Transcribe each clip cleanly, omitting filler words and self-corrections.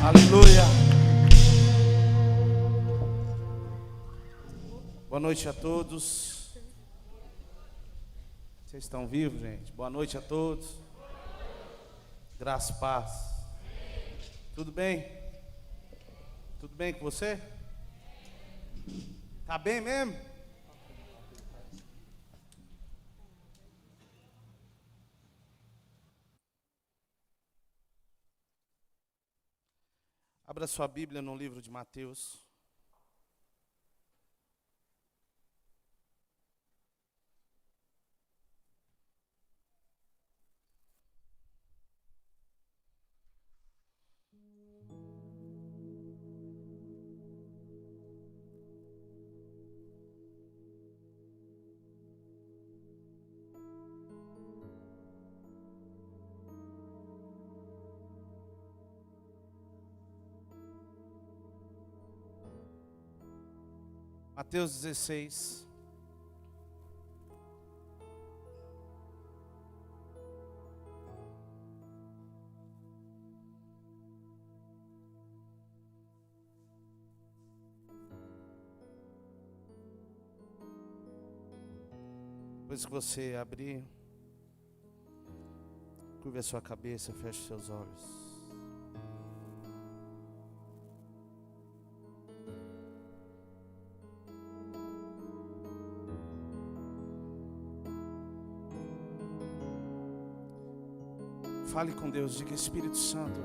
Aleluia. Boa noite a todos. Vocês estão vivos, gente? Boa noite a todos. Graça e paz. Tudo bem? Tudo bem com você? Tá bem mesmo? Abra sua Bíblia no livro de Mateus. Mateus 16. Depois que você abrir, curva a sua cabeça, feche seus olhos. Fale com Deus, diga: Espírito Santo,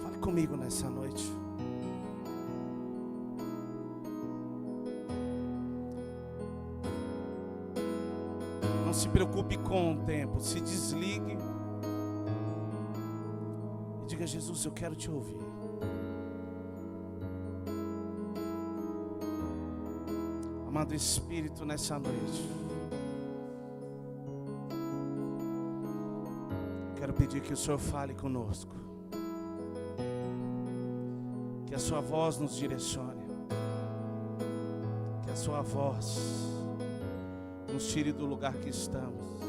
fale comigo nessa noite. Não se preocupe com o tempo, se desligue e diga: Jesus, eu quero te ouvir. Amado Espírito, nessa noite, quero pedir que o Senhor fale conosco, que a sua voz nos direcione, que a sua voz nos tire do lugar que estamos,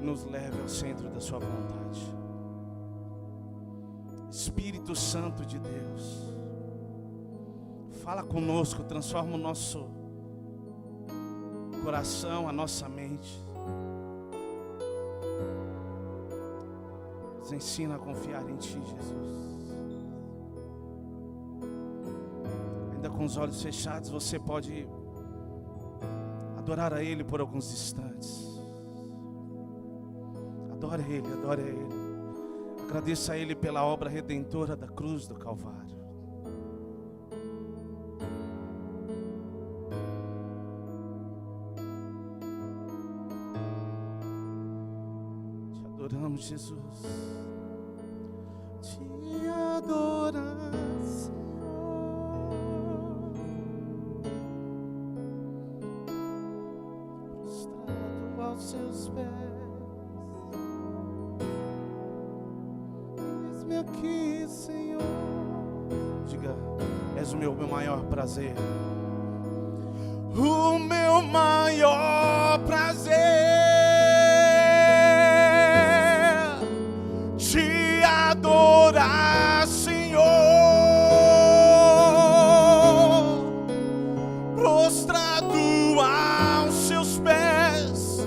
nos leve ao centro da sua vontade. Espírito Santo de Deus, fala conosco, transforma o nosso coração, a nossa mente. Nos ensina a confiar em Ti, Jesus. Ainda com os olhos fechados, você pode adorar a Ele por alguns instantes. Adore Ele, adore a Ele. Agradeça a Ele pela obra redentora da cruz do Calvário. Te adoramos, Jesus. Te adorar, Senhor. Prostrado aos seus pés. Eis-me aqui, Senhor. Diga: és o meu maior prazer. O meu maior prazer. Te adorar, Senhor, prostrado aos seus pés,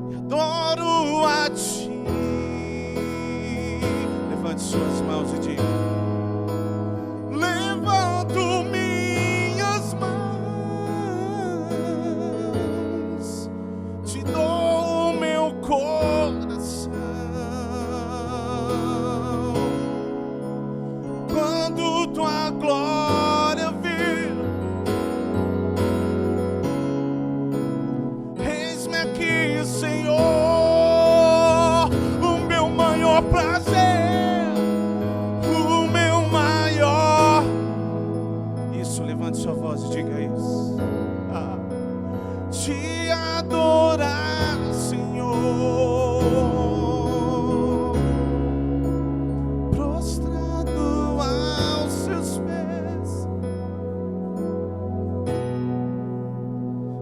e adoro a Ti. Levante suas mãos e diga: levanto minhas mãos, te dou o meu coração. Quando Tua glória vir, eis-me aqui, Senhor, o meu maior prazer, o meu maior. Isso, levante sua voz e diga isso. Te adorar, Senhor, prostrado aos seus pés,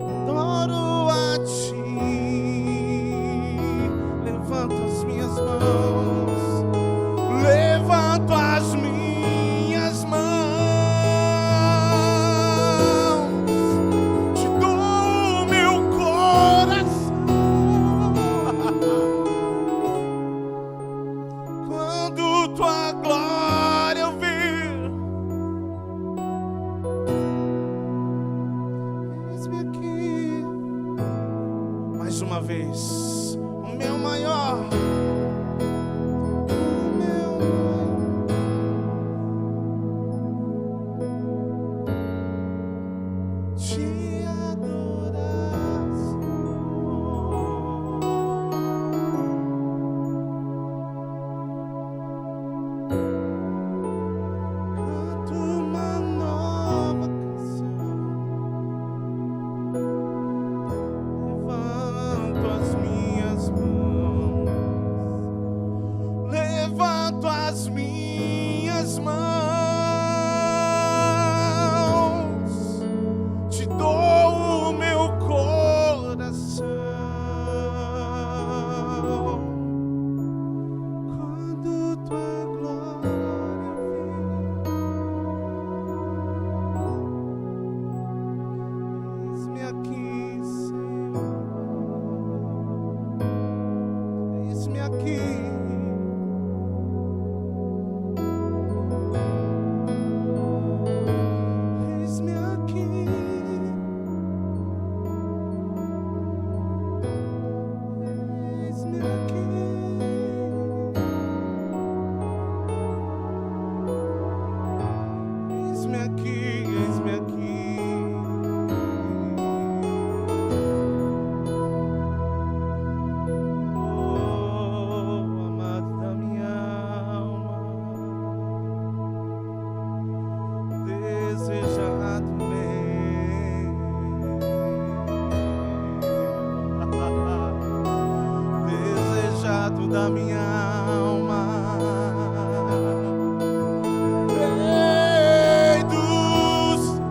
adoro a Ti. mais uma vez. O meu maior. Da minha alma, Rei do céu,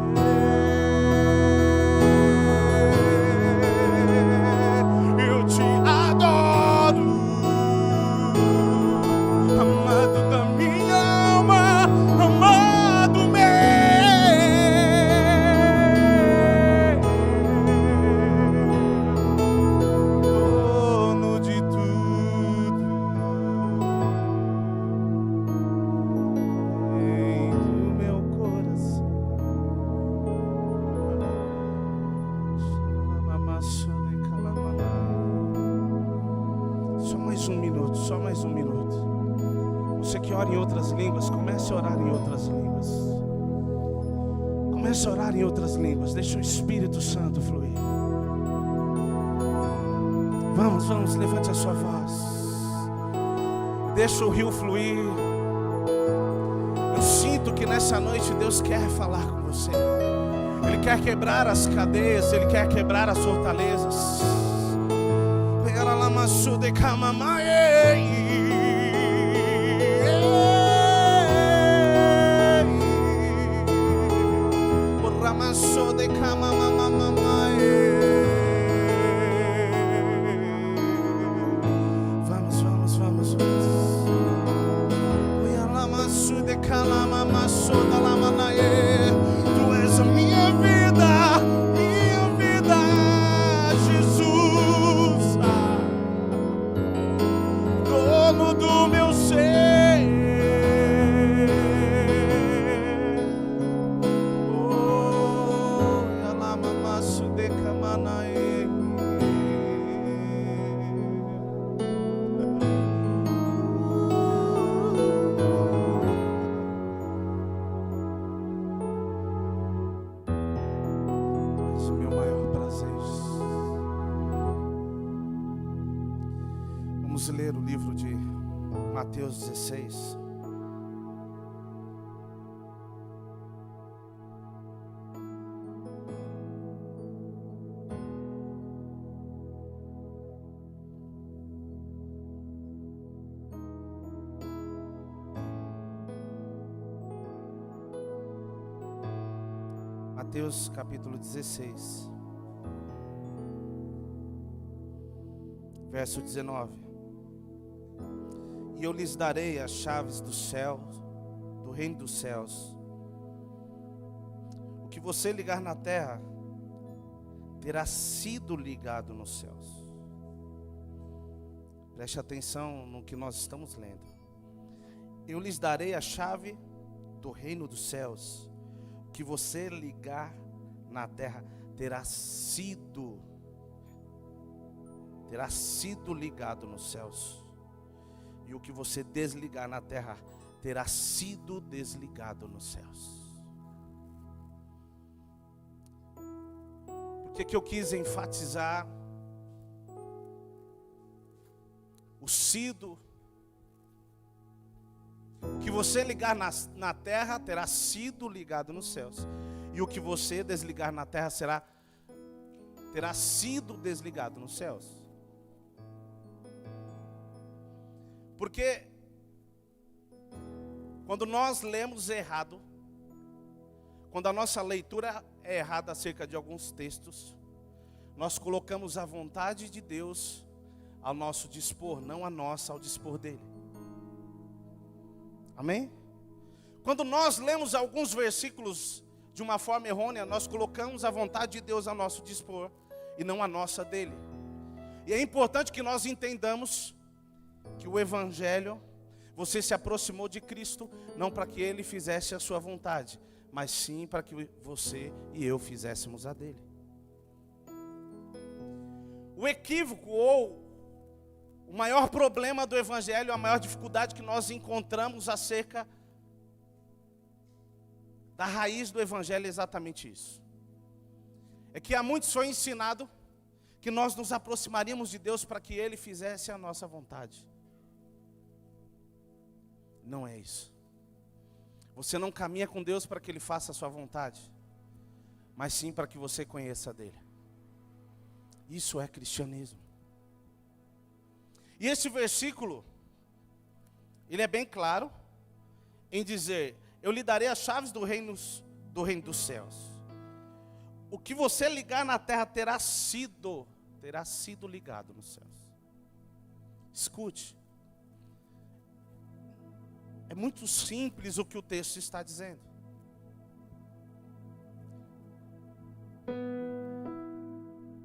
eu te adoro, amado da minha alma, amado meu, dono de tudo. Só mais um minuto. Você que ora em outras línguas, comece a orar em outras línguas. Comece a orar em outras línguas. Deixa o Espírito Santo fluir. Vamos, levante a sua voz. Deixa o rio fluir. Eu sinto que nessa noite Deus quer falar com você. Ele quer quebrar as cadeias, Ele quer quebrar as fortalezas. Vamos. Tu és a minha vida, Jesus, dono do meu ser. Oh, Yalamasu de Kamanae. Vamos ler o livro de Mateus 16. Mateus capítulo 16, verso 19. E eu lhes darei as chaves do céu, do reino dos céus. O que você ligar na terra, terá sido ligado nos céus. Preste atenção no que nós estamos lendo. Eu lhes darei a chave do reino dos céus. O que você ligar na terra, terá sido terá sido ligado nos céus, e o que você desligar na terra terá sido desligado nos céus. Por que eu quis enfatizar o sido? O que você ligar na terra terá sido ligado nos céus, e o que você desligar na terra terá sido desligado nos céus. Porque quando nós lemos errado, quando a nossa leitura é errada acerca de alguns textos, nós colocamos a vontade de Deus ao nosso dispor, não a nossa ao dispor dele. Amém? Quando nós lemos alguns versículos de uma forma errônea, nós colocamos a vontade de Deus ao nosso dispor e não a nossa dele. E é importante que nós entendamos que o Evangelho, você se aproximou de Cristo não para que Ele fizesse a sua vontade, mas sim para que você e eu fizéssemos a dele. O equívoco ou o maior problema do Evangelho, a maior dificuldade que nós encontramos acerca da raiz do Evangelho é exatamente isso. É que a muitos foi ensinado que nós nos aproximaríamos de Deus para que Ele fizesse a nossa vontade. Não é isso. Você não caminha com Deus para que Ele faça a sua vontade, mas sim para que você conheça dele. Isso é cristianismo. E esse versículo, ele é bem claro em dizer: eu lhe darei as chaves do reino dos céus. O que você ligar na terra terá sido ligado nos céus. Escute. É muito simples o que o texto está dizendo.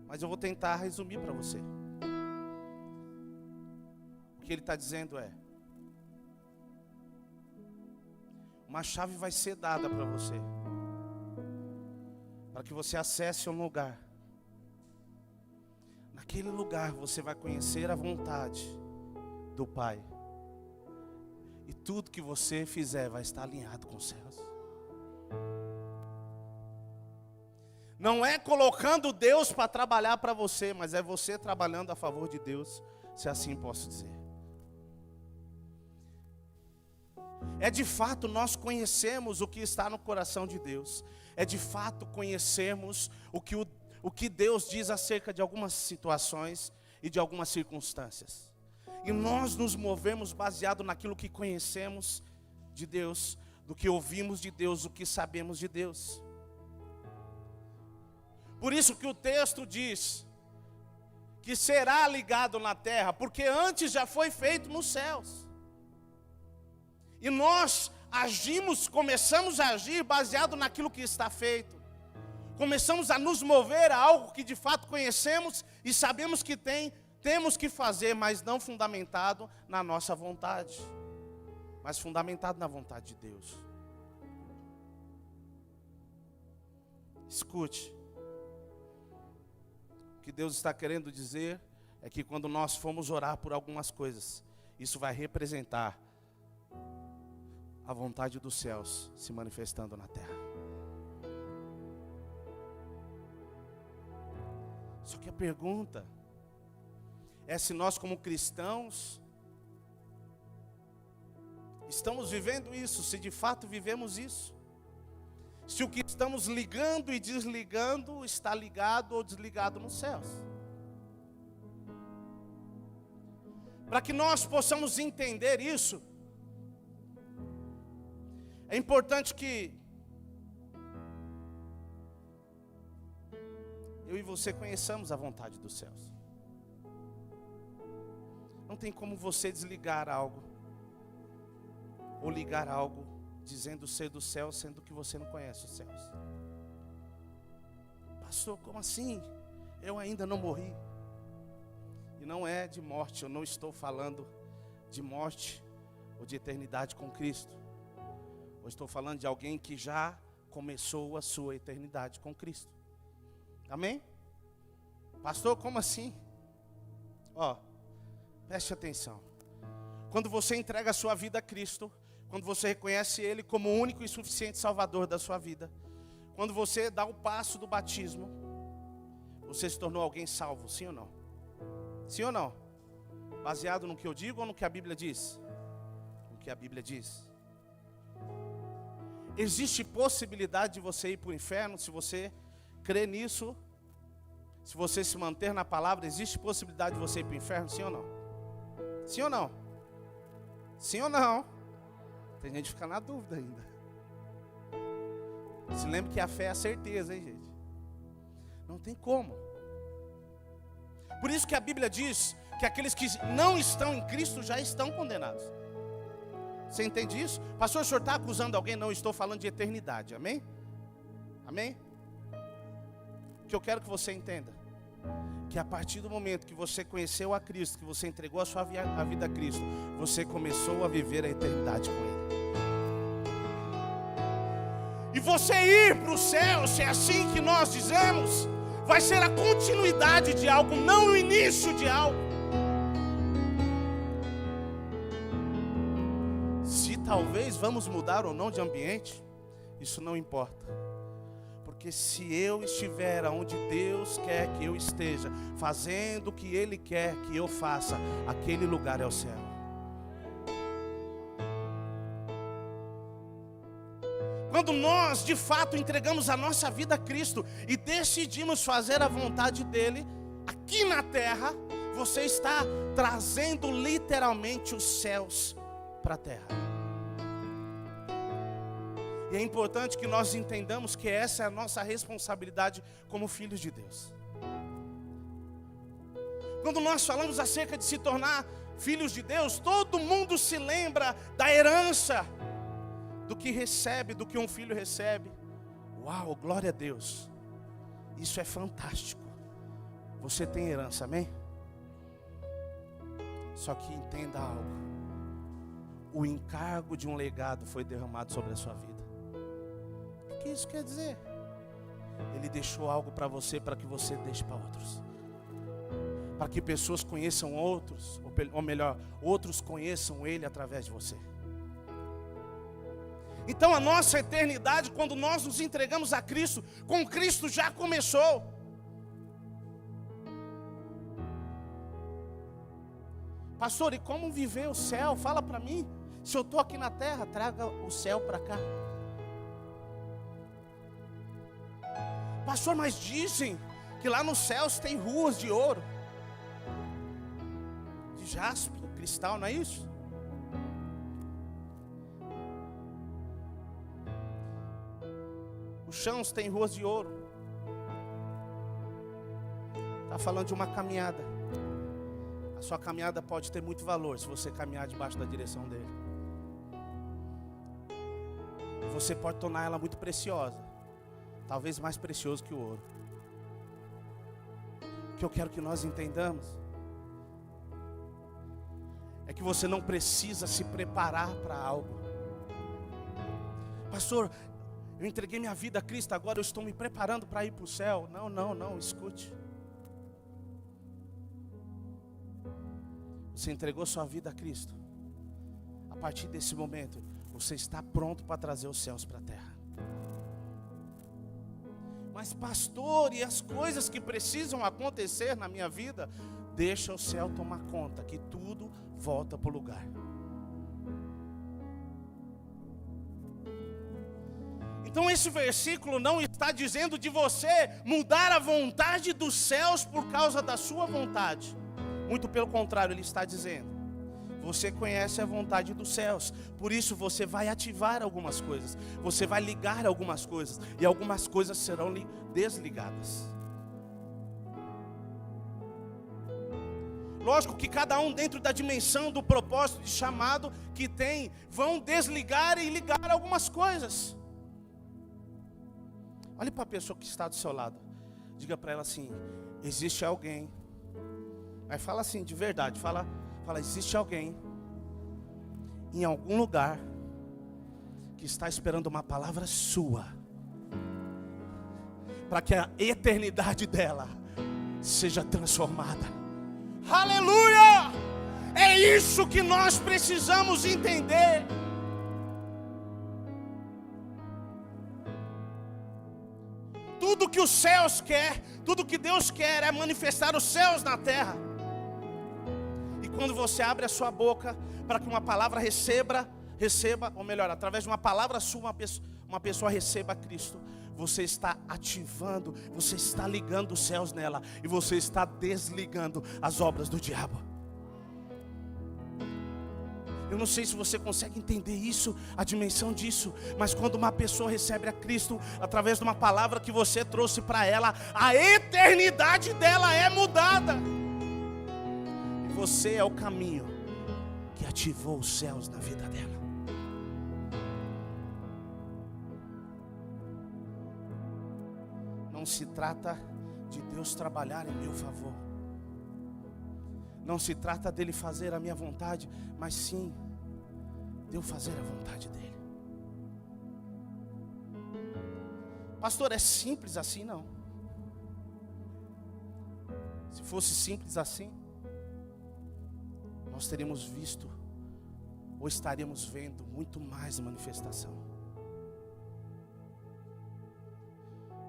Mas eu vou tentar resumir para você. O que ele está dizendo é: uma chave vai ser dada para você, para que você acesse um lugar. Naquele lugar você vai conhecer a vontade do Pai. E tudo que você fizer vai estar alinhado com os céus. Não é colocando Deus para trabalhar para você, mas é você trabalhando a favor de Deus, se assim posso dizer. É de fato nós conhecemos o que está no coração de Deus. É de fato conhecermos o que Deus diz acerca de algumas situações e de algumas circunstâncias. E nós nos movemos baseado naquilo que conhecemos de Deus, do que ouvimos de Deus, do que sabemos de Deus. Por isso que o texto diz que será ligado na terra, porque antes já foi feito nos céus. E nós começamos a agir baseado naquilo que está feito. Começamos a nos mover a algo que de fato conhecemos e sabemos que temos que fazer, mas não fundamentado na nossa vontade, mas fundamentado na vontade de Deus. Escute. O que Deus está querendo dizer é que quando nós formos orar por algumas coisas, isso vai representar a vontade dos céus se manifestando na terra. Só que a pergunta é se nós como cristãos estamos vivendo isso, se de fato vivemos isso. Se o que estamos ligando e desligando está ligado ou desligado nos céus. Para que nós possamos entender isso, é importante que eu e você conheçamos a vontade dos céus. Não tem como você desligar algo ou ligar algo dizendo ser do céu, sendo que você não conhece os céus. Pastor, como assim? Eu ainda não morri. E não é de morte, eu não estou falando de morte ou de eternidade com Cristo. Eu estou falando de alguém que já começou a sua eternidade com Cristo. Amém? Pastor, como assim? Ó, preste atenção. Quando você entrega a sua vida a Cristo, quando você reconhece Ele como o único e suficiente Salvador da sua vida, quando você dá o passo do batismo, você se tornou alguém salvo, sim ou não? Sim ou não? Baseado no que eu digo ou no que a Bíblia diz? No que a Bíblia diz. Existe possibilidade de você ir para o inferno se você crê nisso? Se você se manter na palavra, existe possibilidade de você ir para o inferno, sim ou não? Sim ou não? Sim ou não? Tem gente que fica na dúvida ainda. Se lembre que a fé é a certeza, hein, gente? Não tem como. Por isso que a Bíblia diz que aqueles que não estão em Cristo já estão condenados. Você entende isso? Pastor, o senhor está acusando alguém? Não, estou falando de eternidade, amém? Amém? O que eu quero que você entenda, que a partir do momento que você conheceu a Cristo, que você entregou a sua vida a Cristo, você começou a viver a eternidade com Ele. E você ir para o céu, se é assim que nós dizemos, vai ser a continuidade de algo, não o início de algo. Se talvez vamos mudar ou não de ambiente, isso não importa. Porque se eu estiver onde Deus quer que eu esteja, fazendo o que Ele quer que eu faça, aquele lugar é o céu. Quando nós de fato entregamos a nossa vida a Cristo e decidimos fazer a vontade dEle, aqui na terra, você está trazendo literalmente os céus para a terra. E é importante que nós entendamos que essa é a nossa responsabilidade como filhos de Deus. Quando nós falamos acerca de se tornar filhos de Deus, todo mundo se lembra da herança, do que recebe, do que um filho recebe. Uau, glória a Deus. Isso é fantástico. Você tem herança, amém? Só que entenda algo. O encargo de um legado foi derramado sobre a sua vida. O que isso quer dizer? Ele deixou algo para você, para que você deixe para outros. Para que pessoas conheçam outros, ou melhor, outros conheçam Ele através de você. Então a nossa eternidade, quando nós nos entregamos a Cristo, com Cristo já começou. Pastor, e como viver o céu? Fala para mim. Se eu estou aqui na terra, traga o céu para cá. Pastor, mas dizem que lá nos céus tem ruas de ouro, de jaspe, cristal, não é isso? Os chãos têm ruas de ouro. Está falando de uma caminhada. A sua caminhada pode ter muito valor se você caminhar debaixo da direção dele. E você pode tornar ela muito preciosa. Talvez mais precioso que o ouro. O que eu quero que nós entendamos é que você não precisa se preparar para algo. Pastor, eu entreguei minha vida a Cristo, agora eu estou me preparando para ir para o céu. Não, escute. Você entregou sua vida a Cristo. A partir desse momento, você está pronto para trazer os céus para a terra. Mas pastor, e as coisas que precisam acontecer na minha vida? Deixa o céu tomar conta, que tudo volta para o lugar. Então esse versículo não está dizendo de você mudar a vontade dos céus por causa da sua vontade. Muito pelo contrário, ele está dizendo: você conhece a vontade dos céus, por isso você vai ativar algumas coisas, você vai ligar algumas coisas, e algumas coisas serão desligadas. Lógico que cada um dentro da dimensão do propósito de chamado que tem, vão desligar e ligar algumas coisas. Olhe para a pessoa que está do seu lado, diga para ela assim: existe alguém. Aí fala assim, de verdade, fala, existe alguém em algum lugar que está esperando uma palavra sua, para que a eternidade dela seja transformada. Aleluia! É isso que nós precisamos entender. Tudo que os céus quer, tudo que Deus quer é manifestar os céus na terra. E quando você abre a sua boca para que uma palavra receba, ou melhor, através de uma palavra sua, uma pessoa receba Cristo, você está ativando, você está ligando os céus nela, e você está desligando as obras do diabo. Eu não sei se você consegue entender isso, a dimensão disso, mas quando uma pessoa recebe a Cristo, através de uma palavra que você trouxe para ela, a eternidade dela é mudada. E você é o caminho que ativou os céus na vida dela. Não se trata de Deus trabalhar em meu favor. Não se trata dele fazer a minha vontade, mas sim de eu fazer a vontade dele. Pastor, é simples assim? Não. Se fosse simples assim, nós teríamos visto, ou estaríamos vendo muito mais manifestação.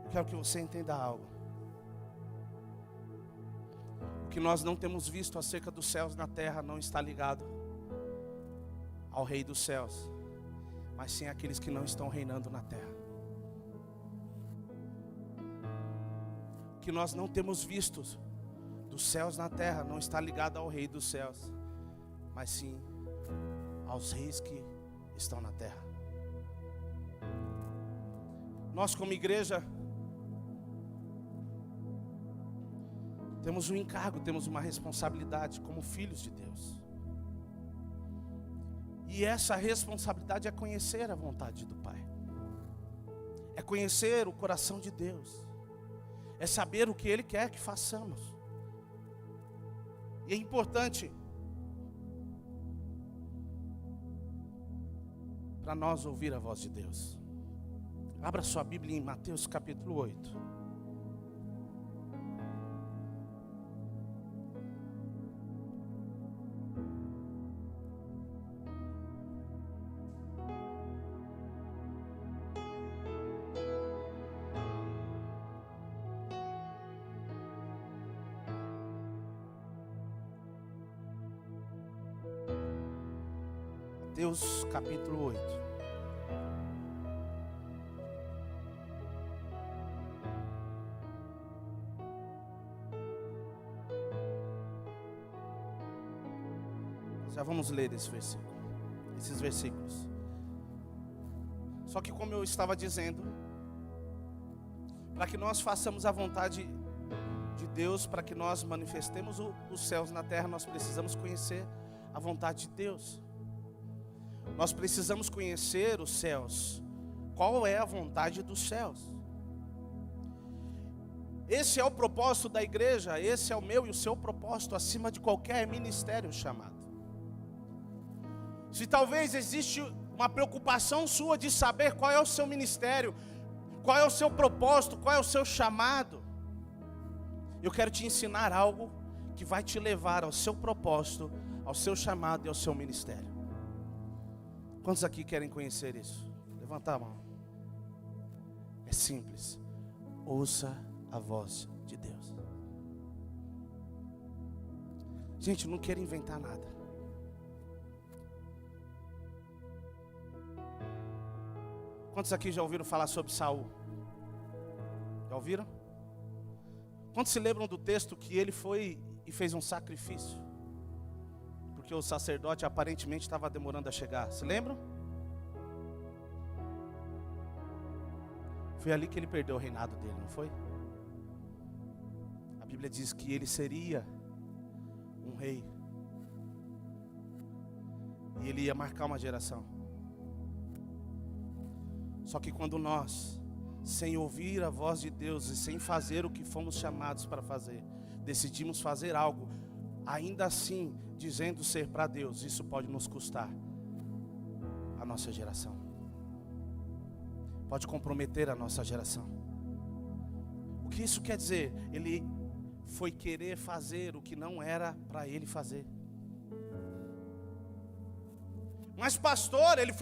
Eu quero que você entenda algo. O que nós não temos visto acerca dos céus na terra não está ligado ao Rei dos céus, mas sim àqueles que não estão reinando na terra. O que nós não temos visto dos céus na terra não está ligado ao Rei dos céus, mas sim aos reis que estão na terra. Nós como igreja temos um encargo, temos uma responsabilidade como filhos de Deus. E essa responsabilidade é conhecer a vontade do Pai. É conhecer o coração de Deus. É saber o que Ele quer que façamos. E é importante para nós ouvir a voz de Deus. Abra sua Bíblia em Mateus capítulo 8. Mateus capítulo 8. Já vamos ler esses versículos. Só que como eu estava dizendo, para que nós façamos a vontade de Deus, para que nós manifestemos os céus na terra, nós precisamos conhecer a vontade de Deus. Nós precisamos conhecer os céus. Qual é a vontade dos céus? Esse é o propósito da igreja, esse é o meu e o seu propósito acima de qualquer ministério chamado. Se talvez existe uma preocupação sua de saber qual é o seu ministério, qual é o seu propósito, qual é o seu chamado, eu quero te ensinar algo que vai te levar ao seu propósito, ao seu chamado e ao seu ministério. Quantos aqui querem conhecer isso? Levanta a mão. É simples. Ouça a voz de Deus. Gente, eu não quero inventar nada. Quantos aqui já ouviram falar sobre Saul? Já ouviram? Quantos se lembram do texto que ele foi e fez um sacrifício? Porque o sacerdote aparentemente estava demorando a chegar. Se lembram? Foi ali que ele perdeu o reinado dele, não foi? A Bíblia diz que ele seria um rei. E ele ia marcar uma geração. Só que quando nós, sem ouvir a voz de Deus e sem fazer o que fomos chamados para fazer, decidimos fazer algo, ainda assim, dizendo ser para Deus, isso pode nos custar a nossa geração. Pode comprometer a nossa geração. O que isso quer dizer? Ele foi querer fazer o que não era para ele fazer. Mas pastor, ele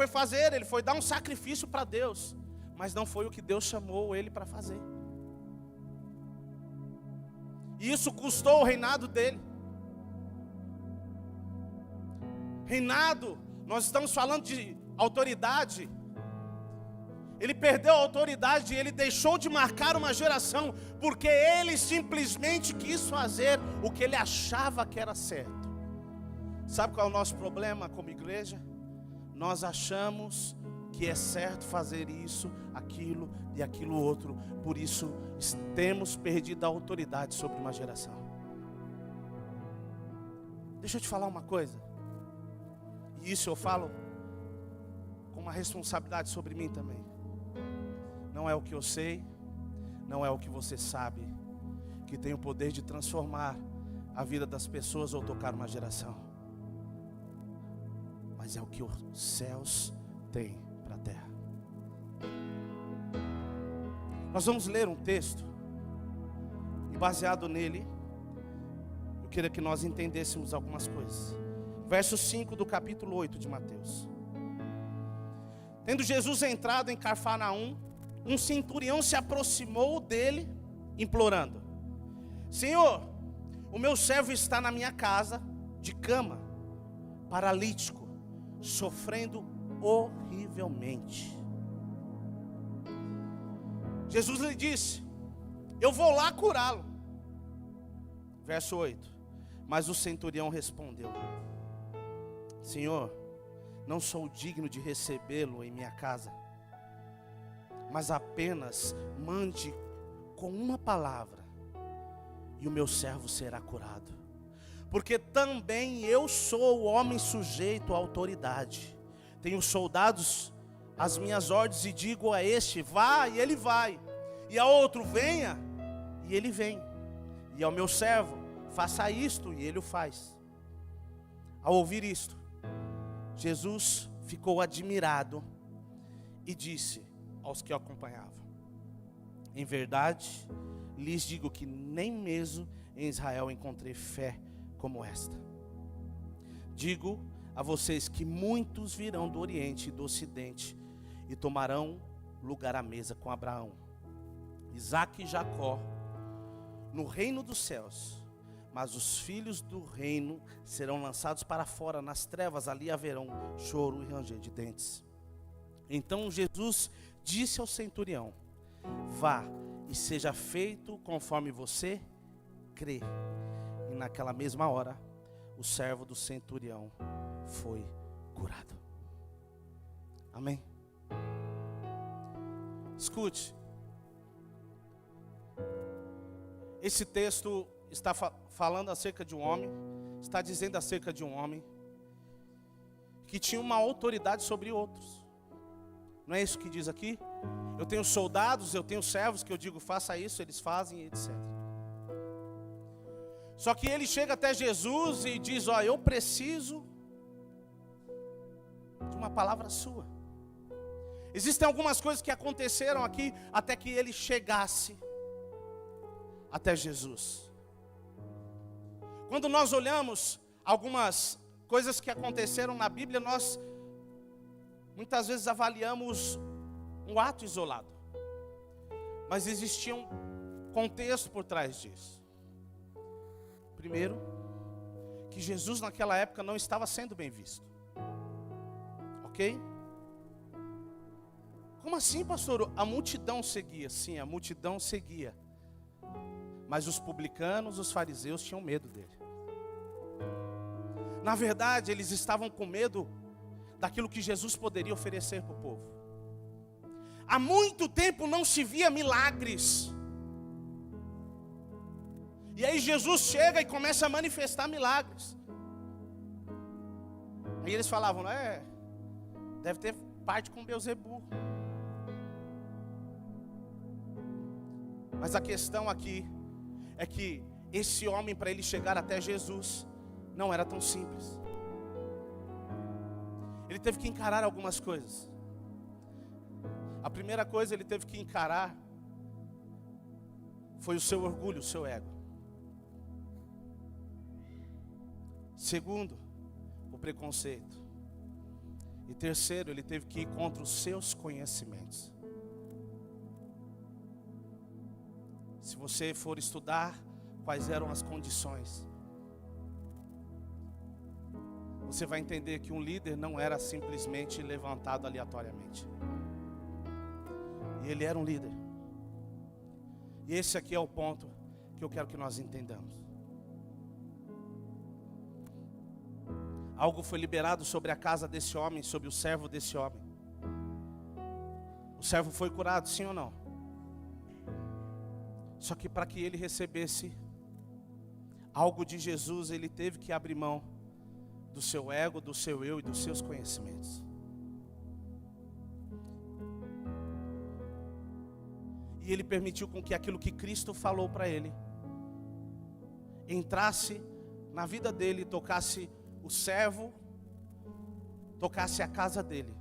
foi dar um sacrifício para Deus, mas não foi o que Deus chamou ele para fazer. E isso custou o reinado dele. Reinado, nós estamos falando de autoridade. Ele perdeu a autoridade, ele deixou de marcar uma geração, porque ele simplesmente quis fazer o que ele achava que era certo. Sabe qual é o nosso problema como igreja? Nós achamos que é certo fazer isso, aquilo e aquilo outro. Por isso temos perdido a autoridade sobre uma geração. Deixa eu te falar uma coisa. E isso eu falo com uma responsabilidade sobre mim também. Não é o que eu sei, não é o que você sabe, que tem o poder de transformar a vida das pessoas ou tocar uma geração. Mas é o que os céus têm para a terra. Nós vamos ler um texto, e baseado nele, eu queria que nós entendêssemos algumas coisas. Verso 5 do capítulo 8 de Mateus. Tendo Jesus entrado em Cafarnaum, um centurião se aproximou dele, implorando: Senhor, o meu servo está na minha casa, de cama, paralítico, sofrendo horrivelmente. Jesus lhe disse: eu vou lá curá-lo. Verso 8. Mas o centurião respondeu: Senhor, não sou digno de recebê-lo em minha casa, mas apenas mande com uma palavra, e o meu servo será curado. Porque também eu sou homem sujeito à autoridade. Tenho soldados às minhas ordens, e digo a este: vá, e ele vai. E a outro: venha, e ele vem. E ao meu servo: faça isto, e ele o faz. Ao ouvir isto, Jesus ficou admirado e disse aos que o acompanhavam: em verdade, lhes digo que nem mesmo em Israel encontrei fé como esta. Digo a vocês que muitos virão do Oriente e do Ocidente e tomarão lugar à mesa com Abraão, Isaque e Jacó no reino dos céus. Mas os filhos do reino serão lançados para fora nas trevas, ali haverão choro e ranger de dentes. Então Jesus disse ao centurião: vá e seja feito conforme você crê. E naquela mesma hora, o servo do centurião foi curado. Amém? Escute. Esse texto está falando acerca de um homem, está dizendo acerca de um homem que tinha uma autoridade sobre outros. Não é isso que diz aqui? Eu tenho soldados, eu tenho servos que eu digo faça isso, eles fazem, etc. Só que ele chega até Jesus e diz: ó, eu preciso de uma palavra sua. Existem algumas coisas que aconteceram aqui até que ele chegasse até Jesus. Quando nós olhamos algumas coisas que aconteceram na Bíblia, nós muitas vezes avaliamos um ato isolado, mas existia um contexto por trás disso. Primeiro, que Jesus naquela época não estava sendo bem visto. Ok? Como assim, pastor? A multidão seguia. Sim, a multidão seguia. Mas os publicanos, os fariseus tinham medo dele. Na verdade, eles estavam com medo daquilo que Jesus poderia oferecer para o povo. Há muito tempo não se via milagres. E aí Jesus chega e começa a manifestar milagres. Aí eles falavam: deve ter parte com Beelzebu. Mas a questão aqui é que esse homem, para ele chegar até Jesus, não era tão simples. Ele teve que encarar algumas coisas. A primeira coisa ele teve que encarar foi o seu orgulho, o seu ego. Segundo, o preconceito. E terceiro, ele teve que ir contra os seus conhecimentos. Se você for estudar quais eram as condições, você vai entender que um líder não era simplesmente levantado aleatoriamente. E ele era um líder. E esse aqui é o ponto que eu quero que nós entendamos. Algo foi liberado sobre a casa desse homem, sobre o servo desse homem. O servo foi curado, sim ou não? Só que para que ele recebesse algo de Jesus, ele teve que abrir mão do seu ego, do seu eu e dos seus conhecimentos. E ele permitiu com que aquilo que Cristo falou para ele entrasse na vida dele, tocasse o servo, tocasse a casa dele.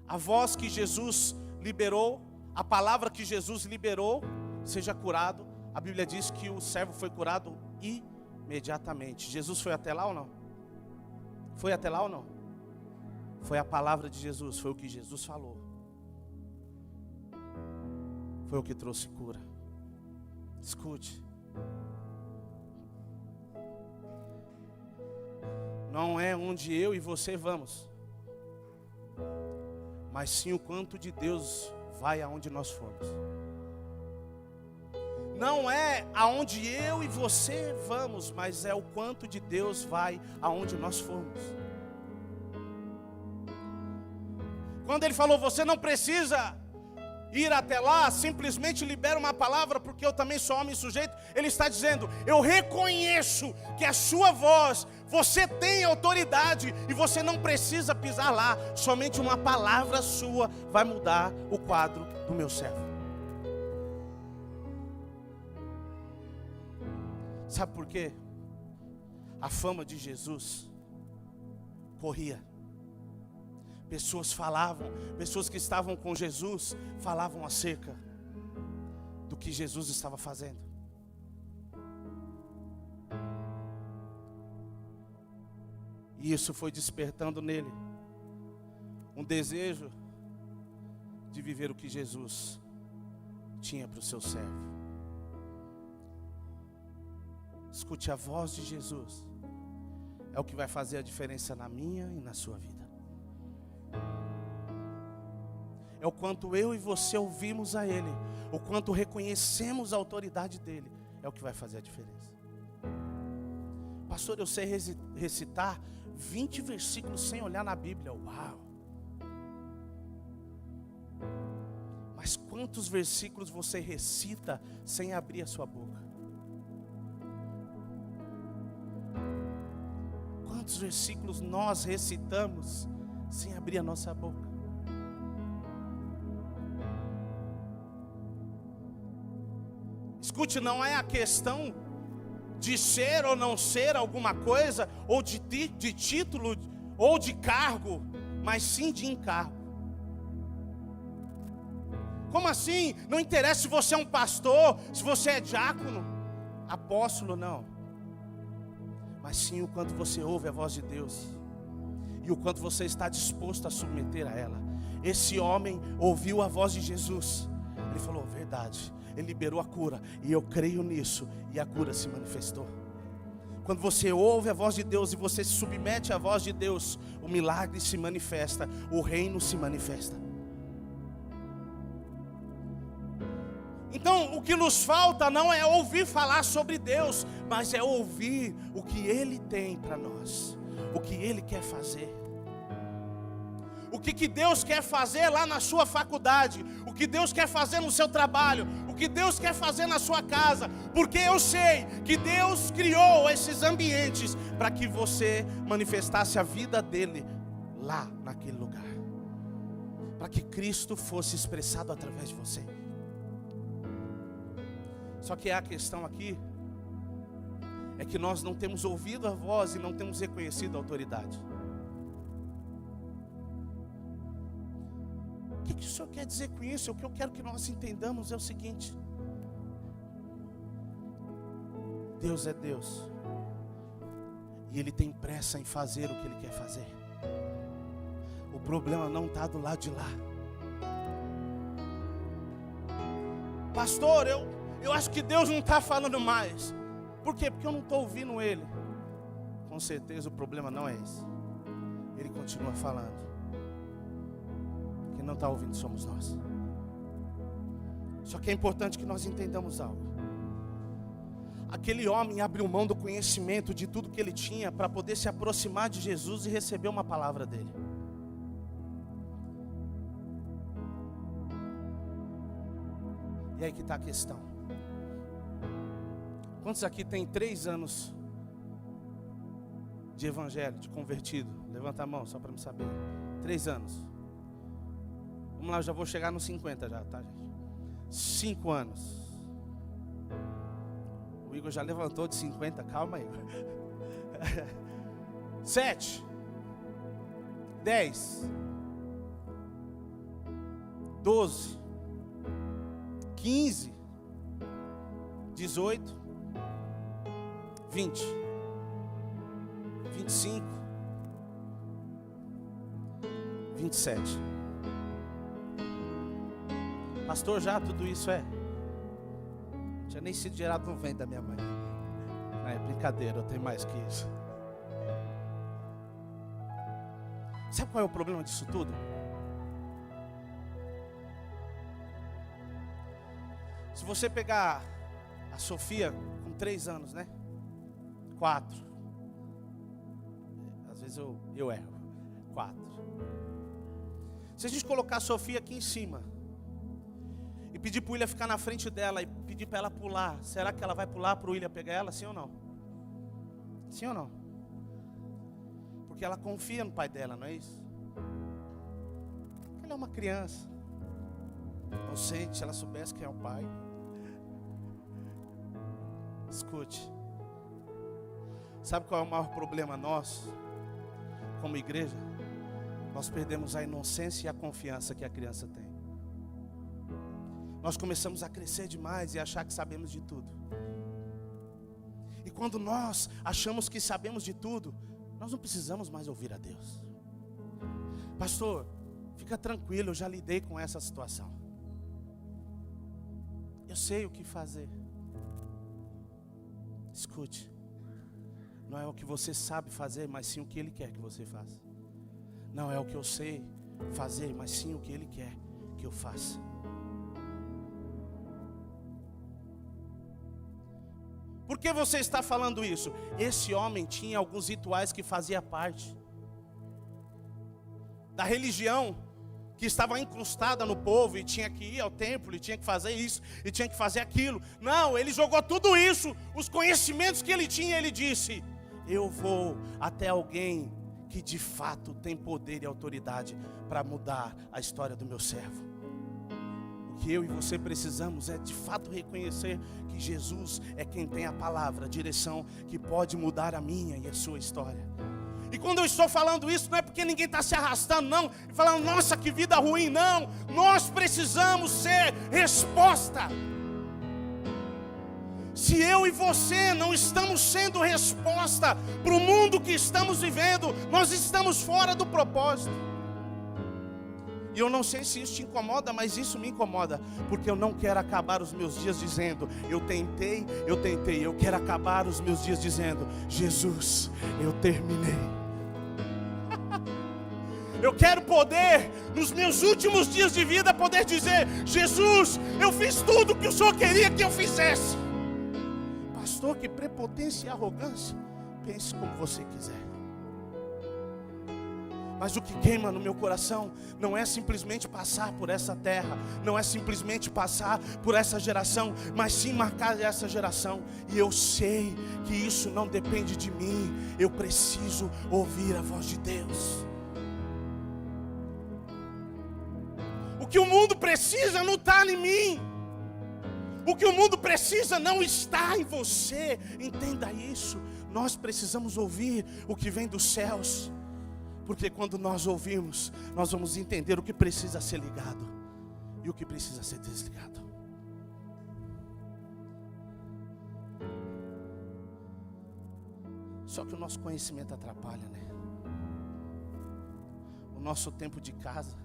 A voz que Jesus liberou, a palavra que Jesus liberou, seja curado. A Bíblia diz que o servo foi curado imediatamente. Jesus foi até lá ou não? Foi até lá ou não? Foi a palavra de Jesus, foi o que Jesus falou. Foi o que trouxe cura. Escute. Não é onde eu e você vamos, mas sim o quanto de Deus vai aonde nós formos. Não é aonde eu e você vamos, mas é o quanto de Deus vai aonde nós formos. Quando ele falou, você não precisa ir até lá, simplesmente libera uma palavra, porque eu também sou homem sujeito. Ele está dizendo, eu reconheço que a sua voz, você tem autoridade e você não precisa pisar lá. Somente uma palavra sua vai mudar o quadro do meu servo. Sabe por quê? A fama de Jesus corria. Pessoas falavam, pessoas que estavam com Jesus falavam acerca do que Jesus estava fazendo. E isso foi despertando nele um desejo de viver o que Jesus tinha para o seu servo. Escute, a voz de Jesus é o que vai fazer a diferença na minha e na sua vida. É o quanto eu e você ouvimos a Ele, o quanto reconhecemos a autoridade dEle, é o que vai fazer a diferença. Pastor, eu sei recitar 20 versículos sem olhar na Bíblia. Uau! Mas quantos versículos você recita sem abrir a sua boca? Quantos versículos nós recitamos sem abrir a nossa boca? Escute, não é a questão de ser ou não ser alguma coisa, ou de título, ou de cargo, mas sim de encargo. Como assim? Não interessa se você é um pastor, se você é diácono, apóstolo, não. Mas sim o quanto você ouve a voz de Deus e o quanto você está disposto a submeter a ela. Esse homem ouviu a voz de Jesus. Ele falou, verdade, ele liberou a cura, e eu creio nisso, e a cura se manifestou. Quando você ouve a voz de Deus e você se submete à voz de Deus, o milagre se manifesta, o reino se manifesta. Então, o que nos falta não é ouvir falar sobre Deus, mas é ouvir o que Ele tem para nós, o que Ele quer fazer. O que Deus quer fazer lá na sua faculdade, o que Deus quer fazer no seu trabalho, o que Deus quer fazer na sua casa, porque eu sei que Deus criou esses ambientes para que você manifestasse a vida dele lá naquele lugar, para que Cristo fosse expressado através de você. Só que a questão aqui é que nós não temos ouvido a voz e não temos reconhecido a autoridade. O que o Senhor quer dizer com isso? O que eu quero que nós entendamos é o seguinte: Deus é Deus, E ele tem pressa em fazer o que ele quer fazer. O problema não está do lado de lá. Pastor, eu acho que Deus não está falando mais. Por quê? Porque eu não estou ouvindo Ele. Com certeza o problema não é esse. Ele continua falando. Quem não está ouvindo somos nós. Só que é importante que nós entendamos algo. Aquele homem abriu mão do conhecimento de tudo que ele tinha para poder se aproximar de Jesus e receber uma palavra dele. E aí que está a questão. Quantos aqui tem 3 anos de evangelho, de convertido? Levanta a mão só para me saber. 3 anos. Vamos lá, eu já vou chegar nos 50 já, tá, gente? 5 anos. O Igor já levantou de 50, calma, Igor. 7, 10, 12, 15, 18, 20, 25, 27. Pastor, já tudo isso é? Não tinha nem sido gerado no ventre da minha mãe. Não, é brincadeira, eu tenho mais que isso. Sabe qual é o problema disso tudo? Se você pegar a Sofia com 3 anos, né? 4. Às vezes eu erro. 4. Se a gente colocar a Sofia aqui em cima e pedir para o William ficar na frente dela e pedir para ela pular, será que ela vai pular para o William pegar ela? Sim ou não? Sim ou não? Porque ela confia no pai dela, não é isso? Ela é uma criança inocente, se ela soubesse quem é o pai. Escute. Sabe qual é o maior problema nosso, como igreja? Nós perdemos a inocência e a confiança que a criança tem. Nós começamos a crescer demais e achar que sabemos de tudo. E quando nós achamos que sabemos de tudo, nós não precisamos mais ouvir a Deus. Pastor, fica tranquilo, eu já lidei com essa situação. Eu sei o que fazer. Escute. Não é o que você sabe fazer, mas sim o que Ele quer que você faça. Não é o que eu sei fazer, mas sim o que Ele quer que eu faça. Por que você está falando isso? Esse homem tinha alguns rituais que fazia parte da religião que estava incrustada no povo e tinha que ir ao templo e tinha que fazer isso e tinha que fazer aquilo. Não, ele jogou tudo isso, os conhecimentos que ele tinha, ele disse: eu vou até alguém que de fato tem poder e autoridade para mudar a história do meu servo. O que eu e você precisamos é de fato reconhecer que Jesus é quem tem a palavra, a direção que pode mudar a minha e a sua história. E quando eu estou falando isso, não é porque ninguém está se arrastando, não, e falando, nossa, que vida ruim, não. Nós precisamos ser resposta. Se eu e você não estamos sendo resposta para o mundo que estamos vivendo, nós estamos fora do propósito. E eu não sei se isso te incomoda, mas isso me incomoda, porque eu não quero acabar os meus dias dizendo, eu tentei, eu quero acabar os meus dias dizendo, Jesus, eu terminei. Eu quero poder, nos meus últimos dias de vida, poder dizer, Jesus, eu fiz tudo o que o Senhor queria que eu fizesse. Pastor, que prepotência e arrogância. Pense como você quiser. Mas o que queima no meu coração não é simplesmente passar por essa terra, não é simplesmente passar por essa geração, mas sim marcar essa geração. E eu sei que isso não depende de mim, eu preciso ouvir a voz de Deus. O que o mundo precisa não está em mim. O que o mundo precisa não está em você. Entenda isso. Nós precisamos ouvir o que vem dos céus. Porque quando nós ouvirmos, nós vamos entender o que precisa ser ligado e o que precisa ser desligado. Só que o nosso conhecimento atrapalha, né? O nosso tempo de casa,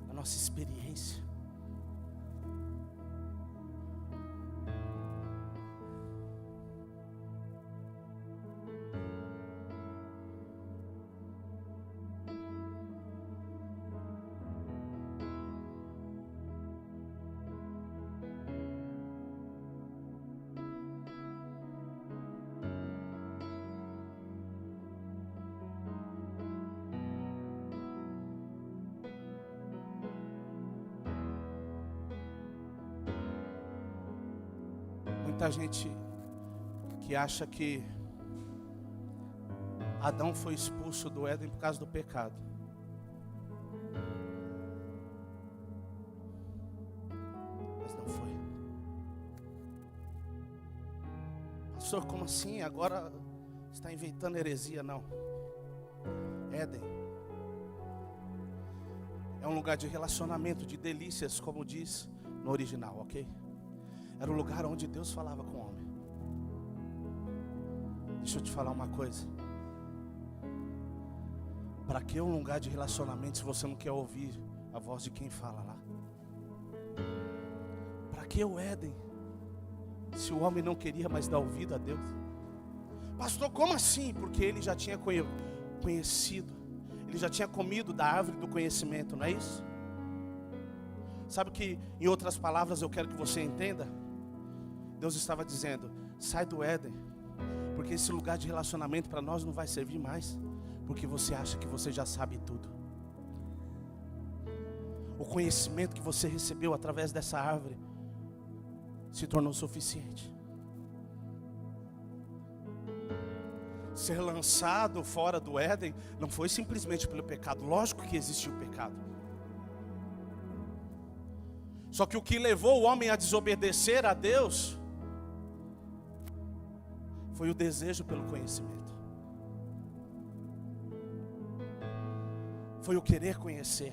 a nossa experiência. Muita gente que acha que Adão foi expulso do Éden por causa do pecado. Mas não foi. Pastor, como assim? Agora está inventando heresia? Não. Éden é um lugar de relacionamento, de delícias, como diz no original, ok? Era o lugar onde Deus falava com o homem. Deixa eu te falar uma coisa. Para que um lugar de relacionamento se você não quer ouvir a voz de quem fala lá? Para que o Éden se o homem não queria mais dar ouvido a Deus? Pastor, como assim? Porque ele já tinha conhecido, ele já tinha comido da árvore do conhecimento, não é isso? Sabe que, em outras palavras, eu quero que você entenda. Deus estava dizendo, sai do Éden, porque esse lugar de relacionamento para nós não vai servir mais, porque você acha que você já sabe tudo. O conhecimento que você recebeu através dessa árvore se tornou suficiente. Ser lançado fora do Éden não foi simplesmente pelo pecado. Lógico que existiu o pecado. Só que o que levou o homem a desobedecer a Deus foi o desejo pelo conhecimento. Foi o querer conhecer.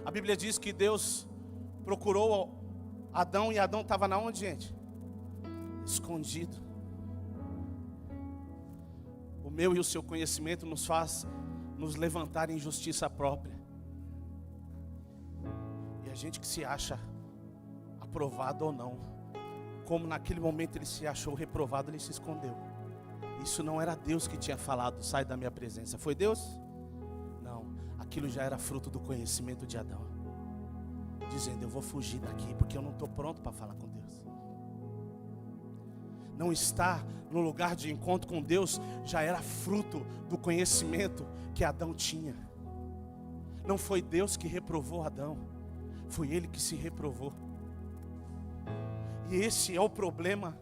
A Bíblia diz que Deus procurou Adão e Adão estava na onde, gente? Escondido. O meu e o seu conhecimento nos faz nos levantar em justiça própria. E a gente que se acha aprovado ou não, como naquele momento ele se achou reprovado, ele se escondeu. Isso não era Deus que tinha falado, sai da minha presença. Foi Deus? Não, aquilo já era fruto do conhecimento de Adão, dizendo, eu vou fugir daqui, porque eu não estou pronto para falar com Deus. Não estar no lugar de encontro com Deus já era fruto do conhecimento que Adão tinha. Não foi Deus que reprovou Adão, foi ele que se reprovou. E esse é o problema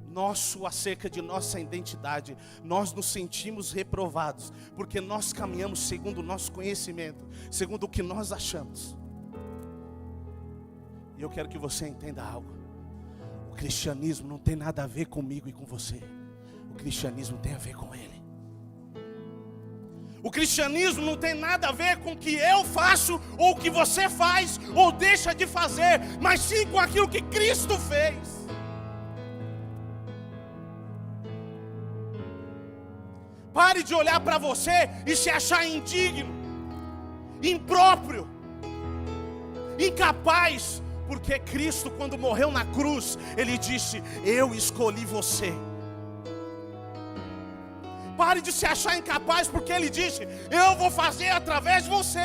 nosso acerca de nossa identidade. Nós nos sentimos reprovados, porque nós caminhamos segundo o nosso conhecimento, segundo o que nós achamos. E eu quero que você entenda algo. O cristianismo não tem nada a ver comigo e com você. O cristianismo tem a ver com Ele. O cristianismo não tem nada a ver com o que eu faço, ou o que você faz, ou deixa de fazer, mas sim com aquilo que Cristo fez. Pare de olhar para você e se achar indigno, impróprio, incapaz, porque Cristo, quando morreu na cruz, Ele disse, eu escolhi você. Pare de se achar incapaz, porque Ele disse, eu vou fazer através de você.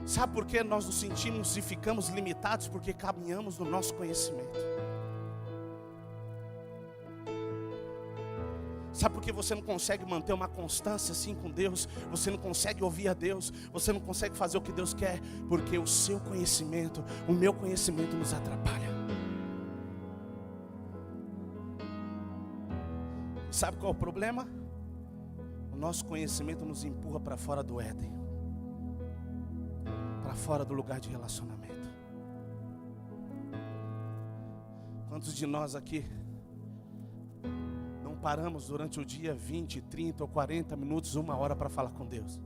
Sabe por que nós nos sentimos e ficamos limitados? Porque caminhamos no nosso conhecimento. Sabe por que você não consegue manter uma constância assim com Deus? Você não consegue ouvir a Deus? Você não consegue fazer o que Deus quer? Porque o seu conhecimento, o meu conhecimento nos atrapalha. Sabe qual é o problema? O nosso conhecimento nos empurra para fora do Éden, para fora do lugar de relacionamento. Quantos de nós aqui não paramos durante o dia 20, 30 ou 40 minutos, 1 hora para falar com Deus?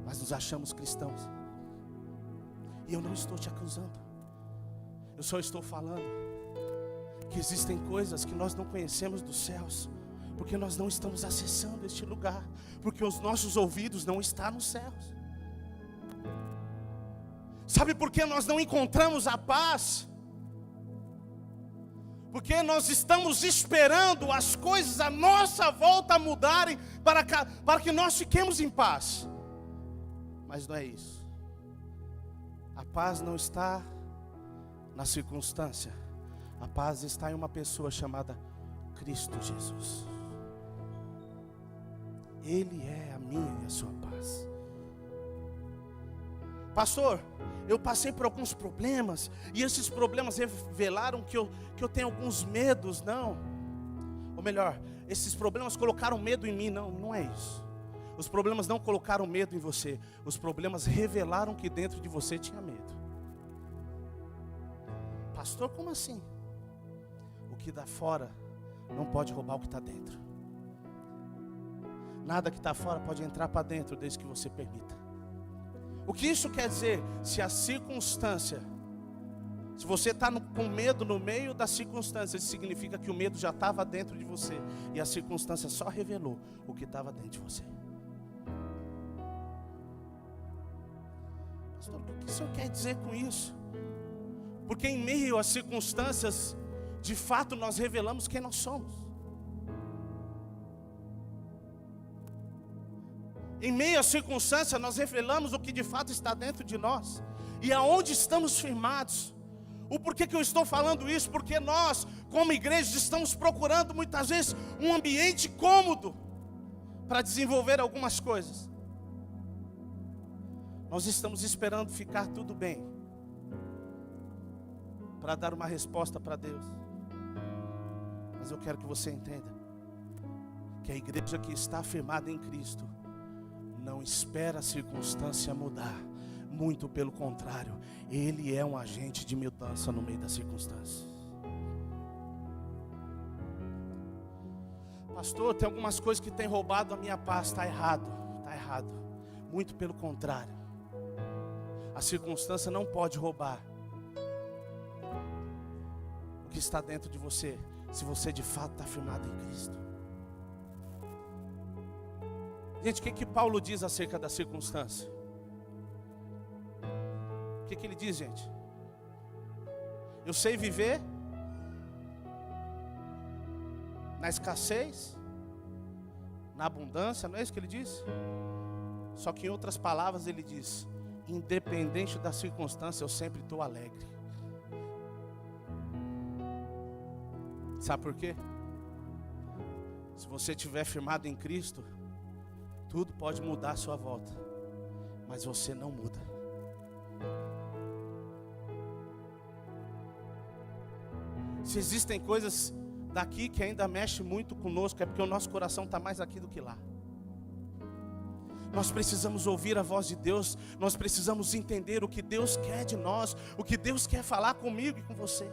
Mas nos achamos cristãos. E eu não estou te acusando. Eu só estou falando que existem coisas que nós não conhecemos dos céus, porque nós não estamos acessando este lugar, porque os nossos ouvidos não estão nos céus. Sabe por que nós não encontramos a paz? Porque nós estamos esperando as coisas à nossa volta mudarem para que nós fiquemos em paz. Mas não é isso. A paz não está na circunstância. A paz está em uma pessoa chamada Cristo Jesus. Ele é a minha e a sua paz. Pastor, eu passei por alguns problemas, e esses problemas revelaram que eu tenho alguns medos. Não. Ou melhor, esses problemas colocaram medo em mim. Não, não é isso. Os problemas não colocaram medo em você. Os problemas revelaram que dentro de você tinha medo. Pastor, como assim? O que dá fora não pode roubar o que está dentro. Nada que está fora pode entrar para dentro desde que você permita. O que isso quer dizer? Se a circunstância, se você está com medo no meio da circunstância, isso significa que o medo já estava dentro de você, e a circunstância só revelou o que estava dentro de você. Pastor, o que o senhor quer dizer com isso? Porque em meio às circunstâncias, de fato nós revelamos quem nós somos. Em meio à circunstância, nós revelamos o que de fato está dentro de nós e aonde estamos firmados. O porquê que eu estou falando isso? Porque nós, como igreja, estamos procurando muitas vezes um ambiente cômodo para desenvolver algumas coisas. Nós estamos esperando ficar tudo bem para dar uma resposta para Deus. Mas eu quero que você entenda que a igreja que está firmada em Cristo não espera a circunstância mudar. Muito pelo contrário, Ele é um agente de mudança no meio das circunstâncias. Pastor, tem algumas coisas que têm roubado a minha paz. Está errado, está errado. Muito pelo contrário. A circunstância não pode roubar o que está dentro de você, se você de fato está firmado em Cristo. Gente, o que Paulo diz acerca da circunstância? O que ele diz, gente? Eu sei viver na escassez, na abundância, não é isso que ele diz? Só que em outras palavras ele diz: independente da circunstância, eu sempre estou alegre. Sabe por quê? Se você estiver firmado em Cristo, tudo pode mudar à sua volta, mas você não muda. Se existem coisas daqui que ainda mexem muito conosco, é porque o nosso coração está mais aqui do que lá. Nós precisamos ouvir a voz de Deus, nós precisamos entender o que Deus quer de nós, o que Deus quer falar comigo e com você.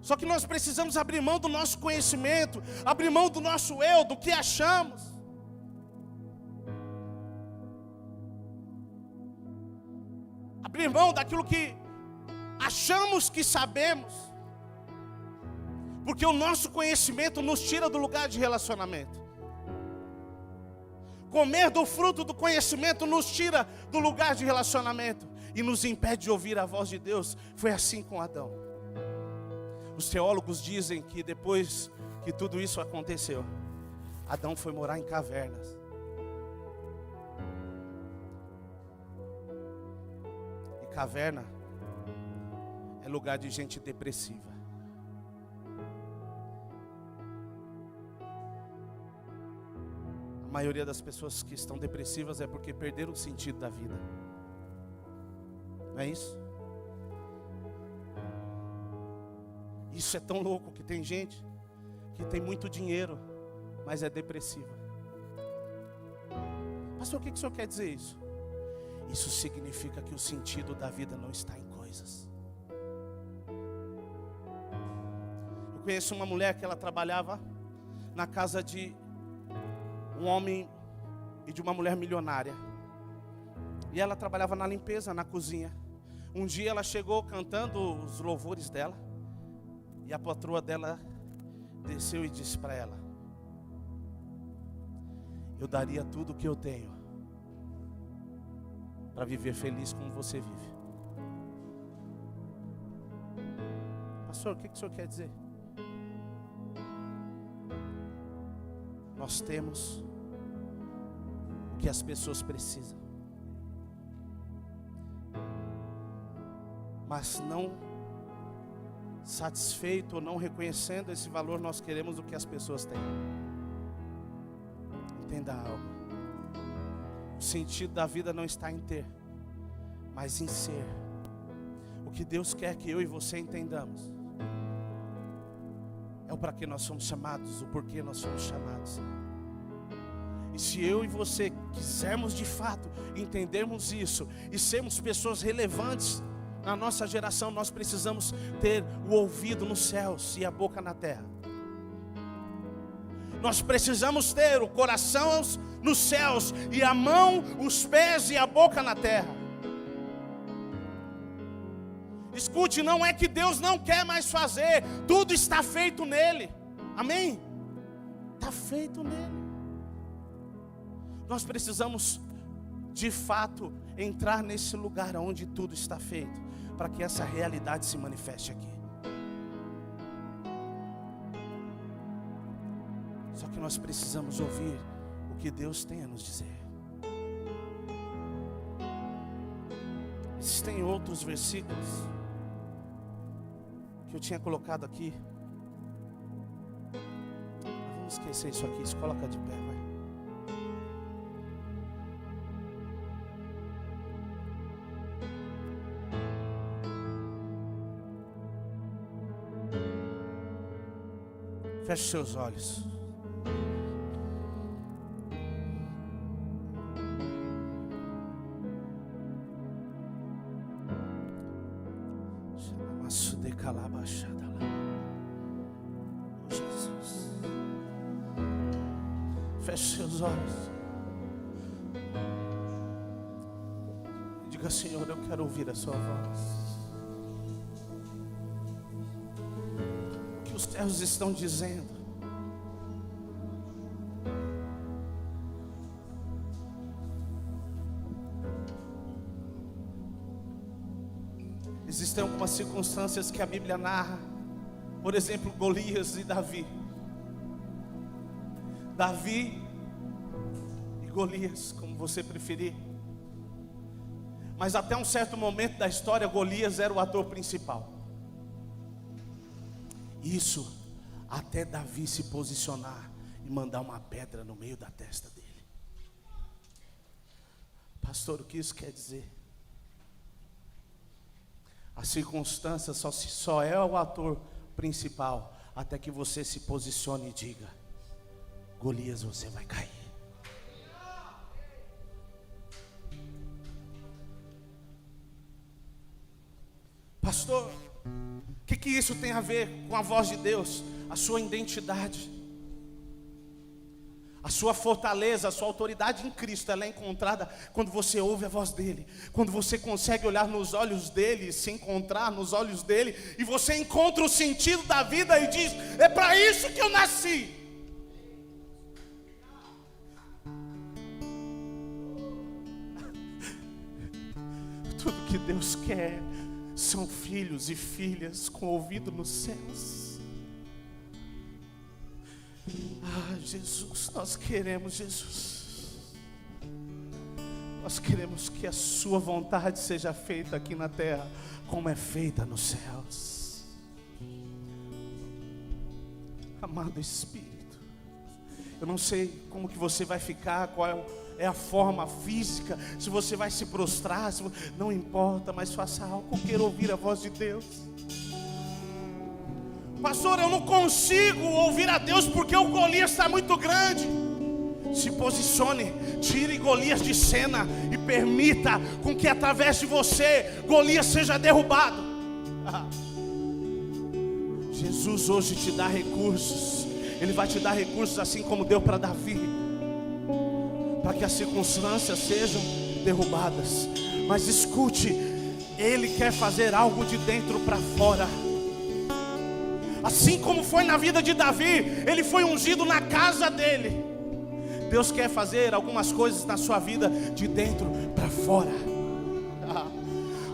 Só que nós precisamos abrir mão do nosso conhecimento, abrir mão do nosso eu, do que achamos. Abrir mão daquilo que achamos que sabemos. Porque o nosso conhecimento nos tira do lugar de relacionamento. Comer do fruto do conhecimento nos tira do lugar de relacionamento e nos impede de ouvir a voz de Deus. Foi assim com Adão. Os teólogos dizem que depois que tudo isso aconteceu, Adão foi morar em cavernas. E caverna é lugar de gente depressiva. A maioria das pessoas que estão depressivas é porque perderam o sentido da vida. Não é isso? Isso é tão louco que tem gente que tem muito dinheiro, mas é depressiva. Pastor, o que o senhor quer dizer isso? Isso significa que o sentido da vida não está em coisas. Eu conheço uma mulher que ela trabalhava na casa de um homem e de uma mulher milionária. E ela trabalhava na limpeza, na cozinha. Um dia ela chegou cantando os louvores dela. E a patroa dela desceu e disse para ela: eu daria tudo o que eu tenho para viver feliz como você vive. Pastor, o que o senhor quer dizer? Nós temos o que as pessoas precisam, mas não satisfeito ou não reconhecendo esse valor, nós queremos o que as pessoas têm. Entenda algo: o sentido da vida não está em ter, mas em ser. O que Deus quer que eu e você entendamos é o para que nós somos chamados, o porquê nós somos chamados. E se eu e você quisermos de fato entendermos isso e sermos pessoas relevantes na nossa geração, nós precisamos ter o ouvido nos céus e a boca na terra. Nós precisamos ter o coração nos céus e a mão, os pés e a boca na terra. Escute, não é que Deus não quer mais fazer, tudo está feito nele. Amém? Está feito nele. Nós precisamos de fato entrar nesse lugar onde tudo está feito, para que essa realidade se manifeste aqui. Só que nós precisamos ouvir o que Deus tem a nos dizer. Existem outros versículos que eu tinha colocado aqui. Vamos esquecer isso aqui, se coloca de pé, vai. Feche seus olhos. Oh, Jesus. Feche seus olhos. Diga: Senhor, eu quero ouvir a sua voz. O que os céus estão dizendo? Existem algumas circunstâncias que a Bíblia narra. Por exemplo, Golias e Davi. Davi e Golias, como você preferir. Mas até um certo momento da história, Golias era o ator principal. Isso até Davi se posicionar e mandar uma pedra no meio da testa dele. Pastor, o que isso quer dizer? A circunstância só é o ator principal até que você se posicione e diga: Golias, você vai cair. Pastor, o que isso tem a ver com a voz de Deus? A sua identidade, a sua fortaleza, a sua autoridade em Cristo, ela é encontrada quando você ouve a voz dele. Quando você consegue olhar nos olhos dele, se encontrar nos olhos dele, e você encontra o sentido da vida e diz: é para isso que eu nasci. Tudo que Deus quer são filhos e filhas com ouvido nos céus. Ah, Jesus, nós queremos, Jesus. Nós queremos que a sua vontade seja feita aqui na terra, como é feita nos céus. Amado Espírito, eu não sei como que você vai ficar, qual é a forma física, se você vai se prostrar, não importa, mas faça algo. Eu quero ouvir a voz de Deus. Pastor, eu não consigo ouvir a Deus porque o Golias está muito grande. Se posicione, tire Golias de cena e permita com que através de você Golias seja derrubado. Jesus hoje te dá recursos. Ele vai te dar recursos assim como deu para Davi, para que as circunstâncias sejam derrubadas. Mas escute, Ele quer fazer algo de dentro para fora. Assim como foi na vida de Davi, ele foi ungido na casa dele. Deus quer fazer algumas coisas na sua vida de dentro para fora.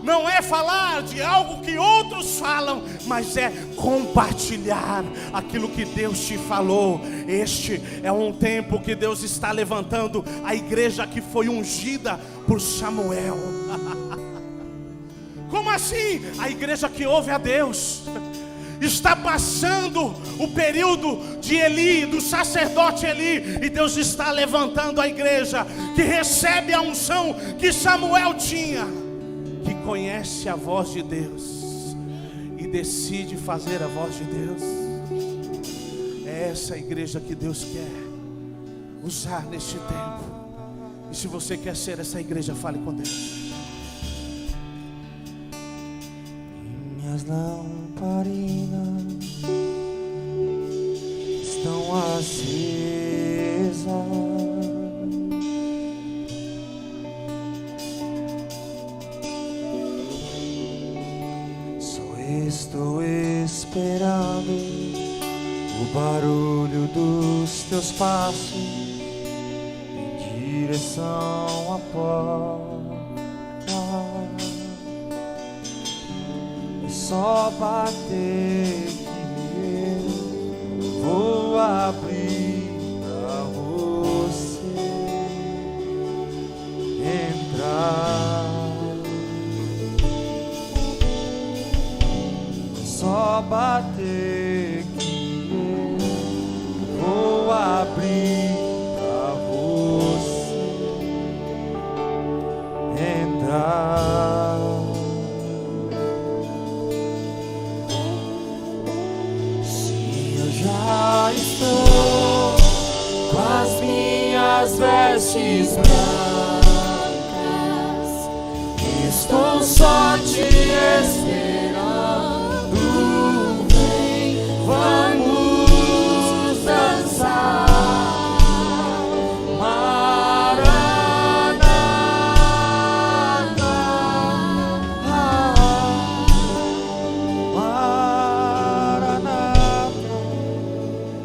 Não é falar de algo que outros falam, mas é compartilhar aquilo que Deus te falou. Este é um tempo que Deus está levantando a igreja que foi ungida por Samuel. Como assim? A igreja que ouve a Deus. Está passando o período de Eli, do sacerdote Eli, e Deus está levantando a igreja que recebe a unção que Samuel tinha, que conhece a voz de Deus e decide fazer a voz de Deus. É essa igreja que Deus quer usar neste tempo. E se você quer ser essa igreja, fale com Deus. Minhas lamparinas estão acesas, só estou esperando o barulho dos teus passos em direção à porta. Só bater que eu vou abrir pra você entrar. Só bater que eu vou abrir pra você entrar. Já estou com as minhas vestes brancas, estou só te esperando. Vem, vamos dançar.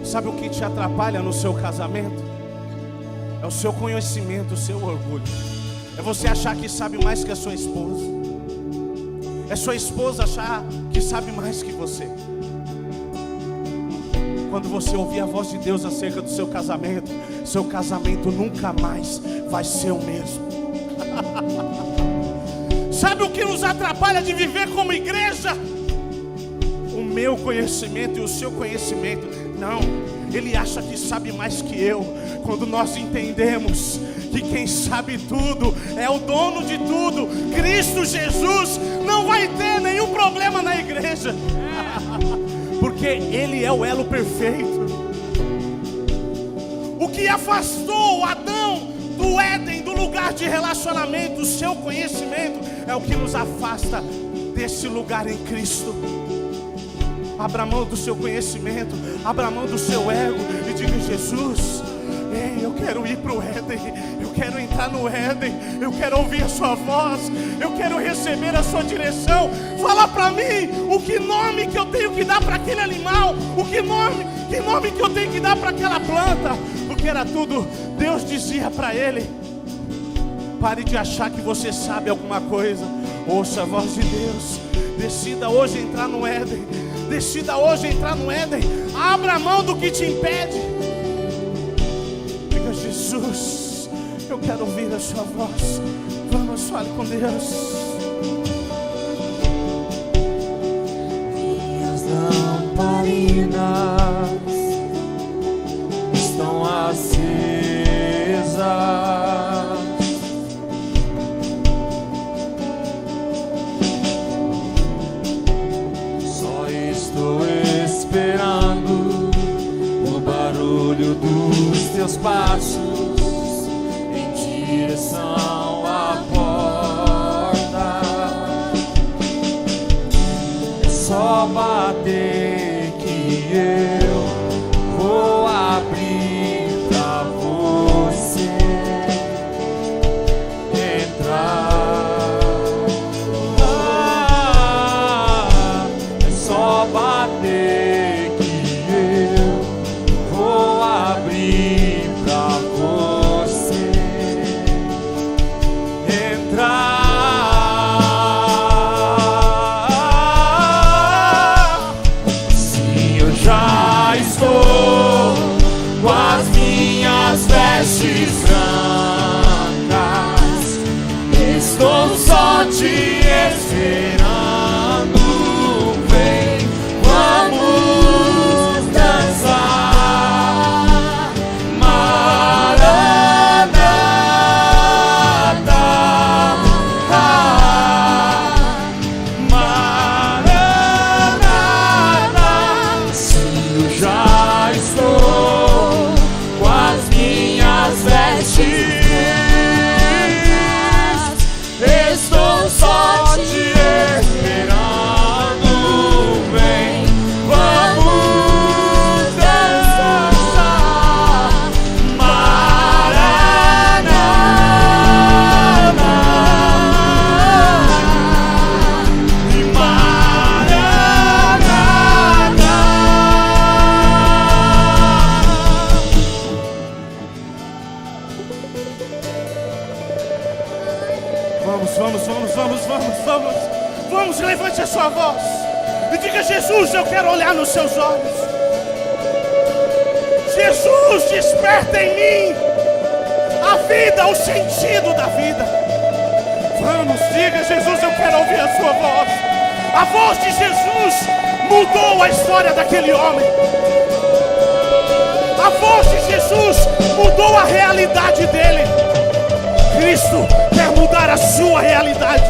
Sabe o que te atrapalha no seu casamento? É o seu conhecimento, o seu orgulho. É você achar que sabe mais que a sua esposa. É sua esposa achar que sabe mais que você. Quando você ouvir a voz de Deus acerca do seu casamento nunca mais vai ser o mesmo. Sabe o que nos atrapalha de viver como igreja? O meu conhecimento e o seu conhecimento. Não, ele acha que sabe mais que eu. Quando nós entendemos que quem sabe tudo é o dono de tudo, Cristo Jesus, não vai ter nenhum problema na igreja. Porque Ele é o elo perfeito. O que afastou Adão do Éden, do lugar de relacionamento, o seu conhecimento, é o que nos afasta desse lugar em Cristo. Abra mão do seu conhecimento, abra mão do seu ego e diga: Jesus, eu quero ir para o Éden, eu quero entrar no Éden, eu quero ouvir a sua voz, eu quero receber a sua direção. Fala para mim o que nome que eu tenho que dar para aquele animal, que nome que eu tenho que dar para aquela planta, porque era tudo. Deus dizia para ele: pare de achar que você sabe alguma coisa, ouça a voz de Deus, decida hoje entrar no Éden. Decida hoje entrar no Éden. Abra a mão do que te impede. Diga: Jesus, eu quero ouvir a sua voz. Vamos, fale com Deus. Minhas lamparinas estão acesas, estou esperando o barulho dos teus passos em direção à porta. É só bater que eu vou abrir pra você entrar. estou só te esperando. Vem, vamos dançar. Maranata, Maranata. Se eu já estou com as minhas vestes, estou só te esperando. Vem, vamos dançar. Maranata, Maranata. Vamos, levante a sua voz e diga: Jesus, eu quero olhar nos seus olhos. Jesus, desperta em mim a vida, o sentido da vida. Vamos, diga: Jesus, eu quero ouvir a sua voz. A voz de Jesus mudou a história daquele homem. A voz de Jesus mudou a realidade dele. Cristo quer mudar a sua realidade.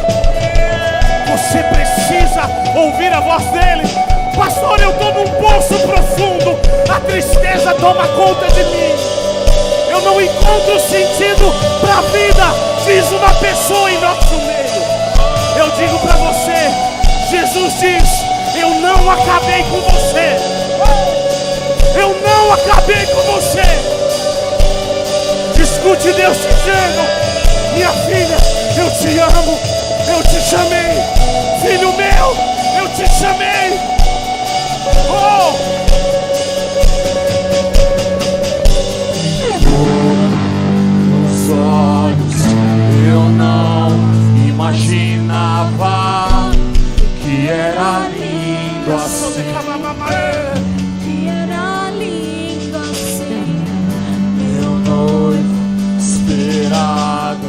Você precisa ouvir a voz dele. Pastor, eu estou num poço profundo. A tristeza toma conta de mim. Eu não encontro sentido para a vida. Fiz uma pessoa em nosso meio. Eu digo para você, Jesus diz: eu não acabei com você. Eu não acabei com você. Escute Deus dizendo: minha filha, eu te amo, eu te chamei. Filho meu, eu te chamei. Oh! Nos olhos eu não imaginava que era lindo assim. Que era lindo assim. Meu noivo esperado,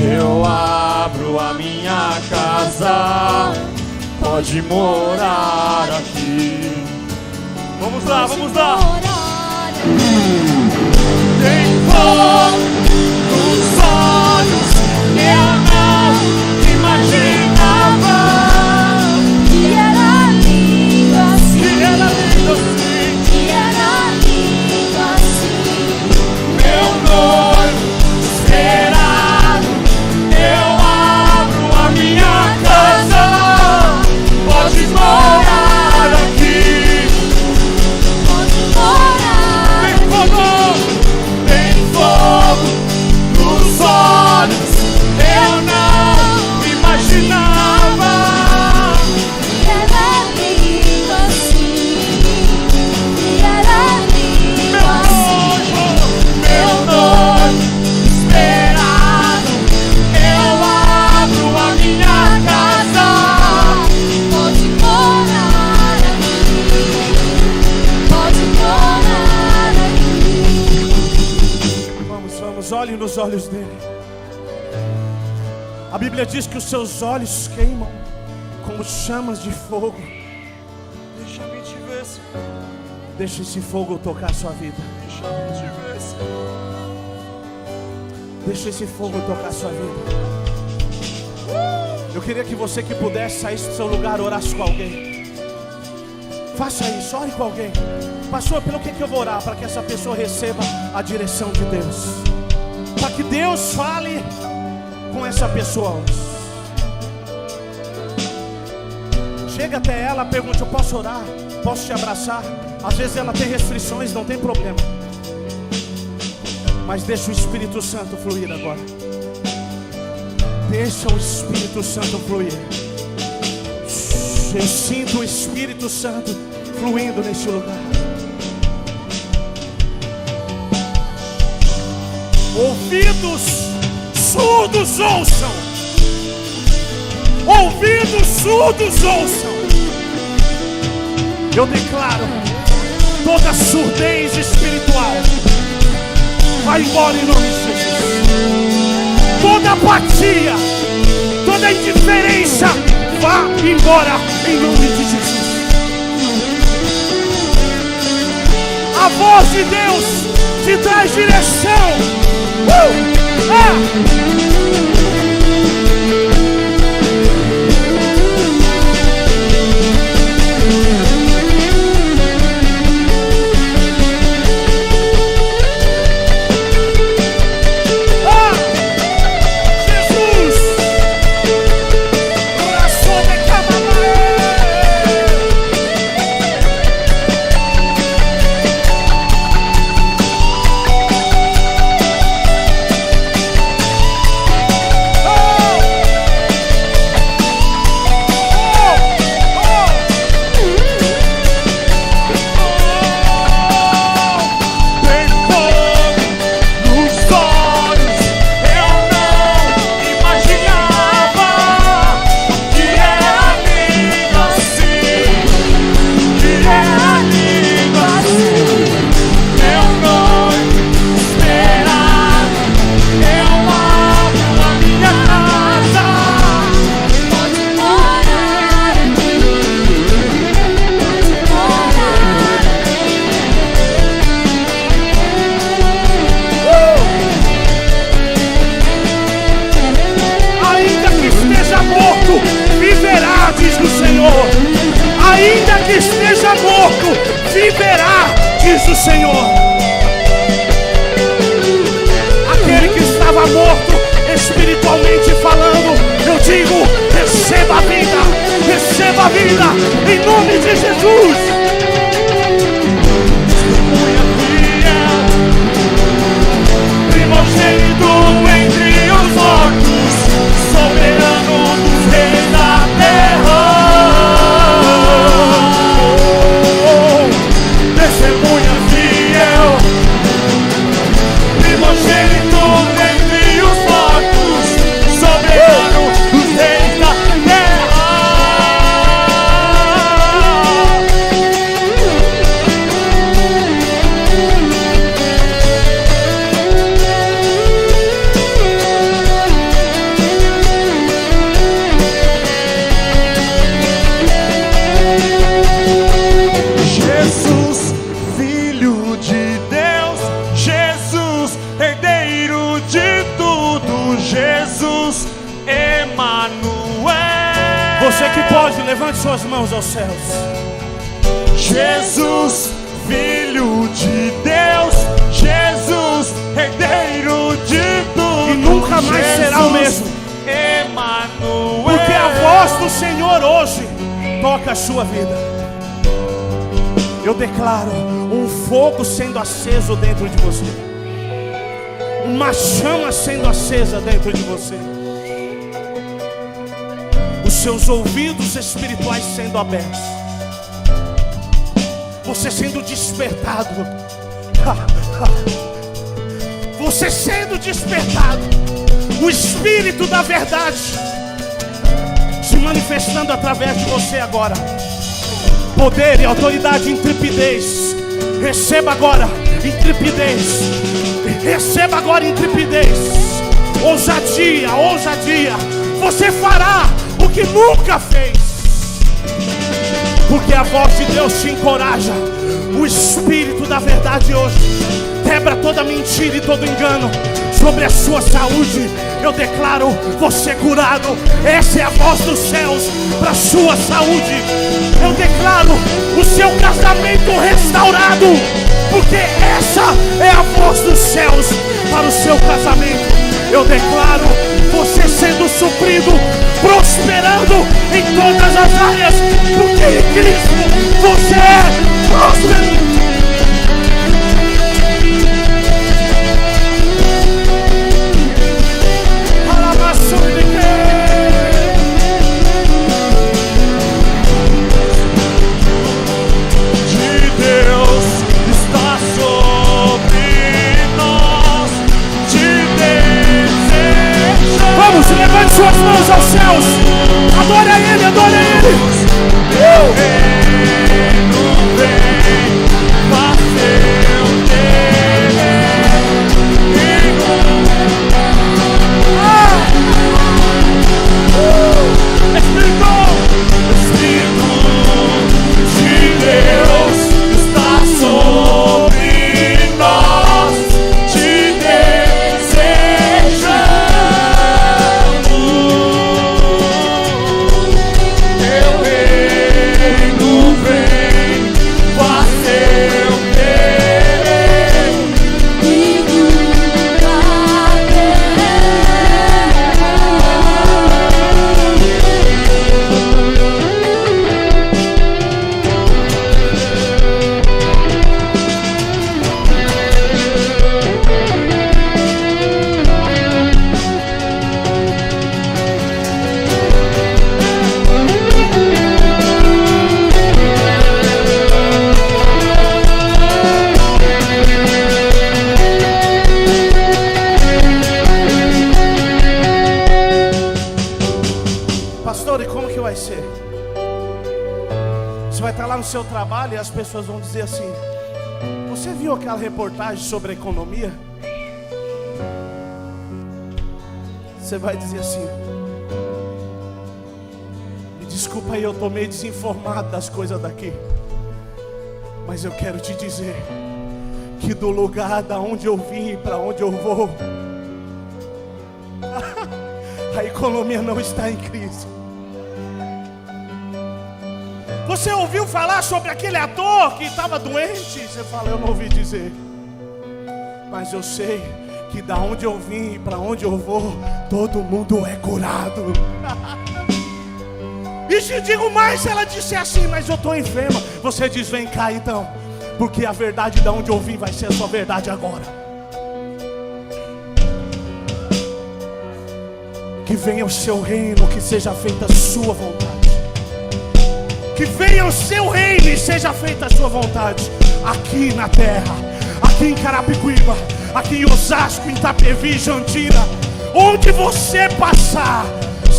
eu abro a minha casa, pode morar aqui. Vamos lá, vamos lá. Tem fogo nos olhos, eu não imaginava Que era lindo assim. que era lindo assim. Que era lindo assim. Meu noivo esperado, eu abro a minha casa, pode morar aqui. Pode morar. Tem fogo nos olhos, eu não imaginava. Que era lindo assim. Que era lindo assim. Meu noivo esperado, eu abro a minha casa. Pode morar aqui. Pode morar aqui. Vamos, olhe nos olhos dele. A Bíblia diz que os seus olhos queimam como chamas de fogo. Deixa-me te ver, Senhor. Deixa esse fogo tocar a sua vida. Deixa-me te ver, Senhor. Deixa esse fogo tocar a sua vida. Eu queria que você que pudesse sair do seu lugar, orasse com alguém. Faça isso, ore com alguém. Pastor, pelo que eu vou orar? Para que essa pessoa receba a direção de Deus. Para que Deus fale com essa pessoa hoje. Chega até ela, pergunte: eu posso orar? Posso te abraçar? Às vezes ela tem restrições, não tem problema. Mas deixa o Espírito Santo fluir agora. Deixa o Espírito Santo fluir. Eu sinto o Espírito Santo fluindo neste lugar. Ouvidos surdos ouçam. Ouvidos surdos ouçam. Eu declaro: toda surdez espiritual vai embora em nome de Jesus. Toda apatia toda indiferença vá embora em nome de Jesus. A voz de Deus te traz direção. Ainda que esteja morto, viverá, diz o Senhor. Aquele que estava morto, espiritualmente falando, eu digo, receba a vida, em nome de Jesus. Primogênito entre os mortos, soberano dos reis da terra. Testemunha fiel, primogênito entre os mortos, soberano dos reis da terra. Você que pode, levante suas mãos aos céus. Jesus, Filho de Deus, Jesus, Herdeiro de tudo. E nunca mais Jesus, será o mesmo. Emanuel. Porque a voz do Senhor hoje toca a sua vida. Eu declaro um fogo sendo aceso dentro de você, uma chama sendo acesa dentro de você, os seus ouvidos espirituais sendo abertos, você sendo despertado, você sendo despertado, o Espírito da verdade se manifestando através de você agora. Poder e autoridade, intrepidez. Receba agora intrepidez. Receba agora intrepidez. Ousadia, ousadia. Você fará o que nunca fez, porque a voz de Deus te encoraja. O Espírito da verdade hoje quebra toda mentira e todo engano sobre a sua saúde. Eu declaro você curado. Essa é a voz dos céus para a sua saúde. Eu declaro o seu casamento restaurado, porque essa é a voz dos céus para o seu casamento. Eu declaro você sendo suprido, prosperando em todas as áreas, porque em Cristo você é próspero. Levante sua Pastor, e como que vai ser? Você vai estar lá no seu trabalho e as pessoas vão dizer assim: você viu aquela reportagem sobre a economia? Você vai dizer assim: me desculpa aí, eu estou meio desinformado das coisas daqui, mas eu quero te dizer que do lugar da onde eu vim para onde eu vou, a economia não está em crise. Você ouviu falar sobre aquele ator que estava doente? Você fala: eu não ouvi dizer, mas eu sei que da onde eu vim para onde eu vou, todo mundo é curado. E te digo mais, se ela disser assim: mas eu estou enferma, você diz: vem cá então, porque a verdade da onde eu vim vai ser a sua verdade agora. Que venha o seu reino, que seja feita a sua vontade. Que venha o seu reino e seja feita a sua vontade, aqui na terra, aqui em Carapicuíba, aqui em Osasco, em Itapevi, Jandira, onde você passar,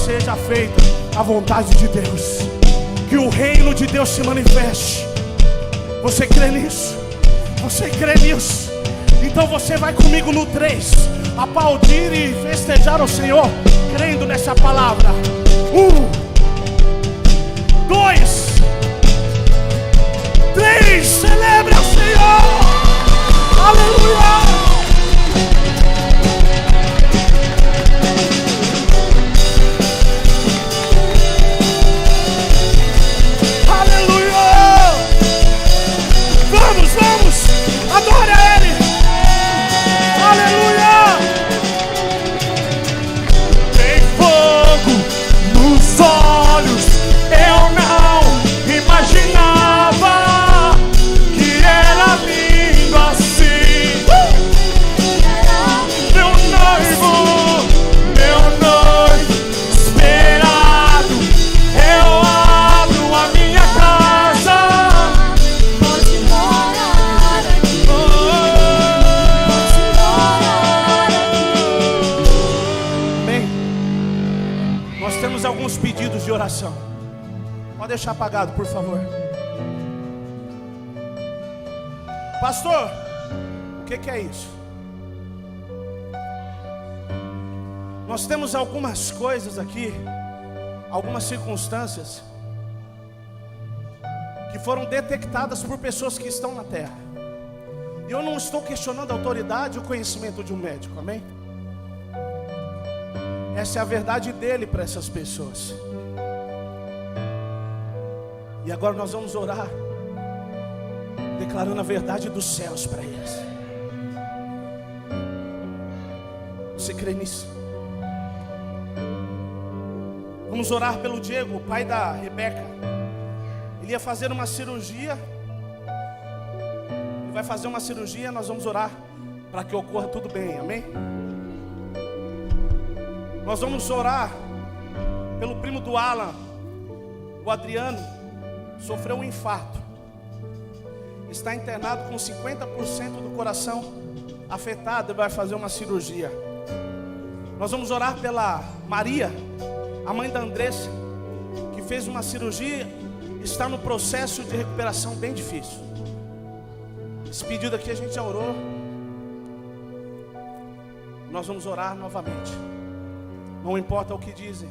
seja feita a vontade de Deus. Que o reino de Deus se manifeste. Você crê nisso? Você crê nisso? Então você vai comigo no 3, aplaudir e festejar o Senhor, crendo nessa palavra. 1, 2, 3, celebra o Senhor. Aleluia. Vamos, adore a Ele. Aleluia. Tem fogo nos olhos, eu não imaginava que era lindo assim. Meu noivo esperado, eu abro a minha casa. Pode morar aqui. Pode morar aqui. Amém. Nós temos alguns pedidos de oração. Pode deixar apagado, por favor. Pastor, o que é isso? Nós temos algumas coisas aqui, algumas circunstâncias que foram detectadas por pessoas que estão na terra. E eu não estou questionando a autoridade e o conhecimento de um médico, amém? Essa é a verdade dele para essas pessoas. E agora nós vamos orar, declarando a verdade dos céus para eles. Você crê nisso? Vamos orar pelo Diego, o pai da Rebeca. Ele ia fazer uma cirurgia. Ele vai fazer uma cirurgia, nós vamos orar para que ocorra tudo bem, amém? Nós vamos orar pelo primo do Alan, o Adriano. Sofreu um infarto, está internado com 50% do coração afetado e vai fazer uma cirurgia. Nós vamos orar pela Maria, a mãe da Andressa, que fez uma cirurgia, está no processo de recuperação bem difícil. Esse pedido aqui a gente já orou. Nós vamos orar novamente. Não importa o que dizem,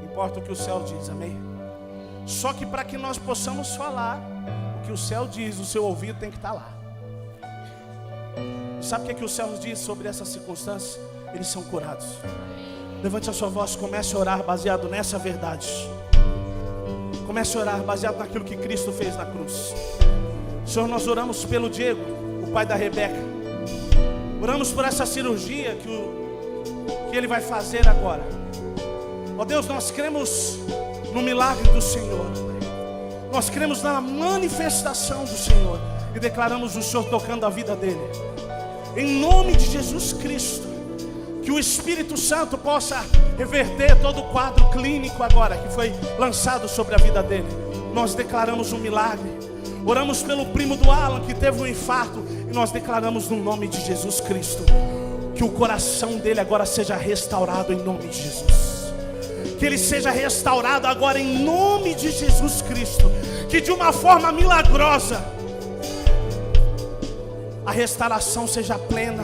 importa o que o céu diz, amém? Só que para que nós possamos falar o que o céu diz, o seu ouvido tem que estar lá. Sabe o que o céu diz sobre essas circunstâncias? Eles são curados. Levante a sua voz, comece a orar baseado nessa verdade. Comece a orar baseado naquilo que Cristo fez na cruz. Senhor, nós oramos pelo Diego, o pai da Rebeca. Oramos por essa cirurgia que ele vai fazer agora. Ó Deus, nós cremos no milagre do Senhor. Nós cremos na manifestação do Senhor e declaramos o Senhor tocando a vida dele. Em nome de Jesus Cristo, que o Espírito Santo possa reverter todo o quadro clínico agora que foi lançado sobre a vida dele. Nós declaramos um milagre. Oramos pelo primo do Alan que teve um infarto e nós declaramos no nome de Jesus Cristo que o coração dele agora seja restaurado em nome de Jesus. que ele seja restaurado agora em nome de Jesus Cristo. Que de uma forma milagrosa a restauração seja plena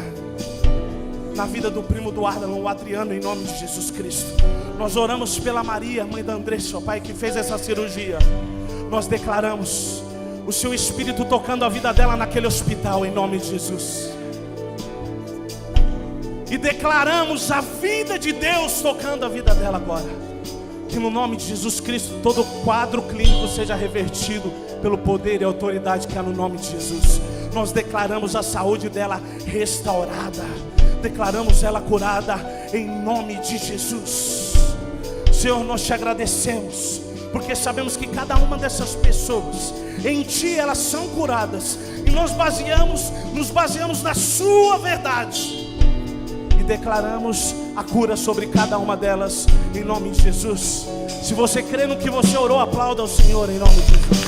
na vida do primo do Arlan, o Adriano, em nome de Jesus Cristo. Nós oramos pela Maria, mãe da Andressa, ó Pai, que fez essa cirurgia. Nós declaramos o seu Espírito tocando a vida dela naquele hospital, em nome de Jesus. E declaramos a vida de Deus tocando a vida dela agora. Que no nome de Jesus Cristo todo quadro clínico seja revertido pelo poder e autoridade que há no nome de Jesus. Nós declaramos a saúde dela restaurada, declaramos ela curada em nome de Jesus. Senhor, nós te agradecemos, porque sabemos que cada uma dessas pessoas, em Ti elas são curadas, e nós nos baseamos na Sua verdade, e declaramos a cura sobre cada uma delas, em nome de Jesus. Se você crê no que você orou, aplauda ao Senhor em nome de Jesus.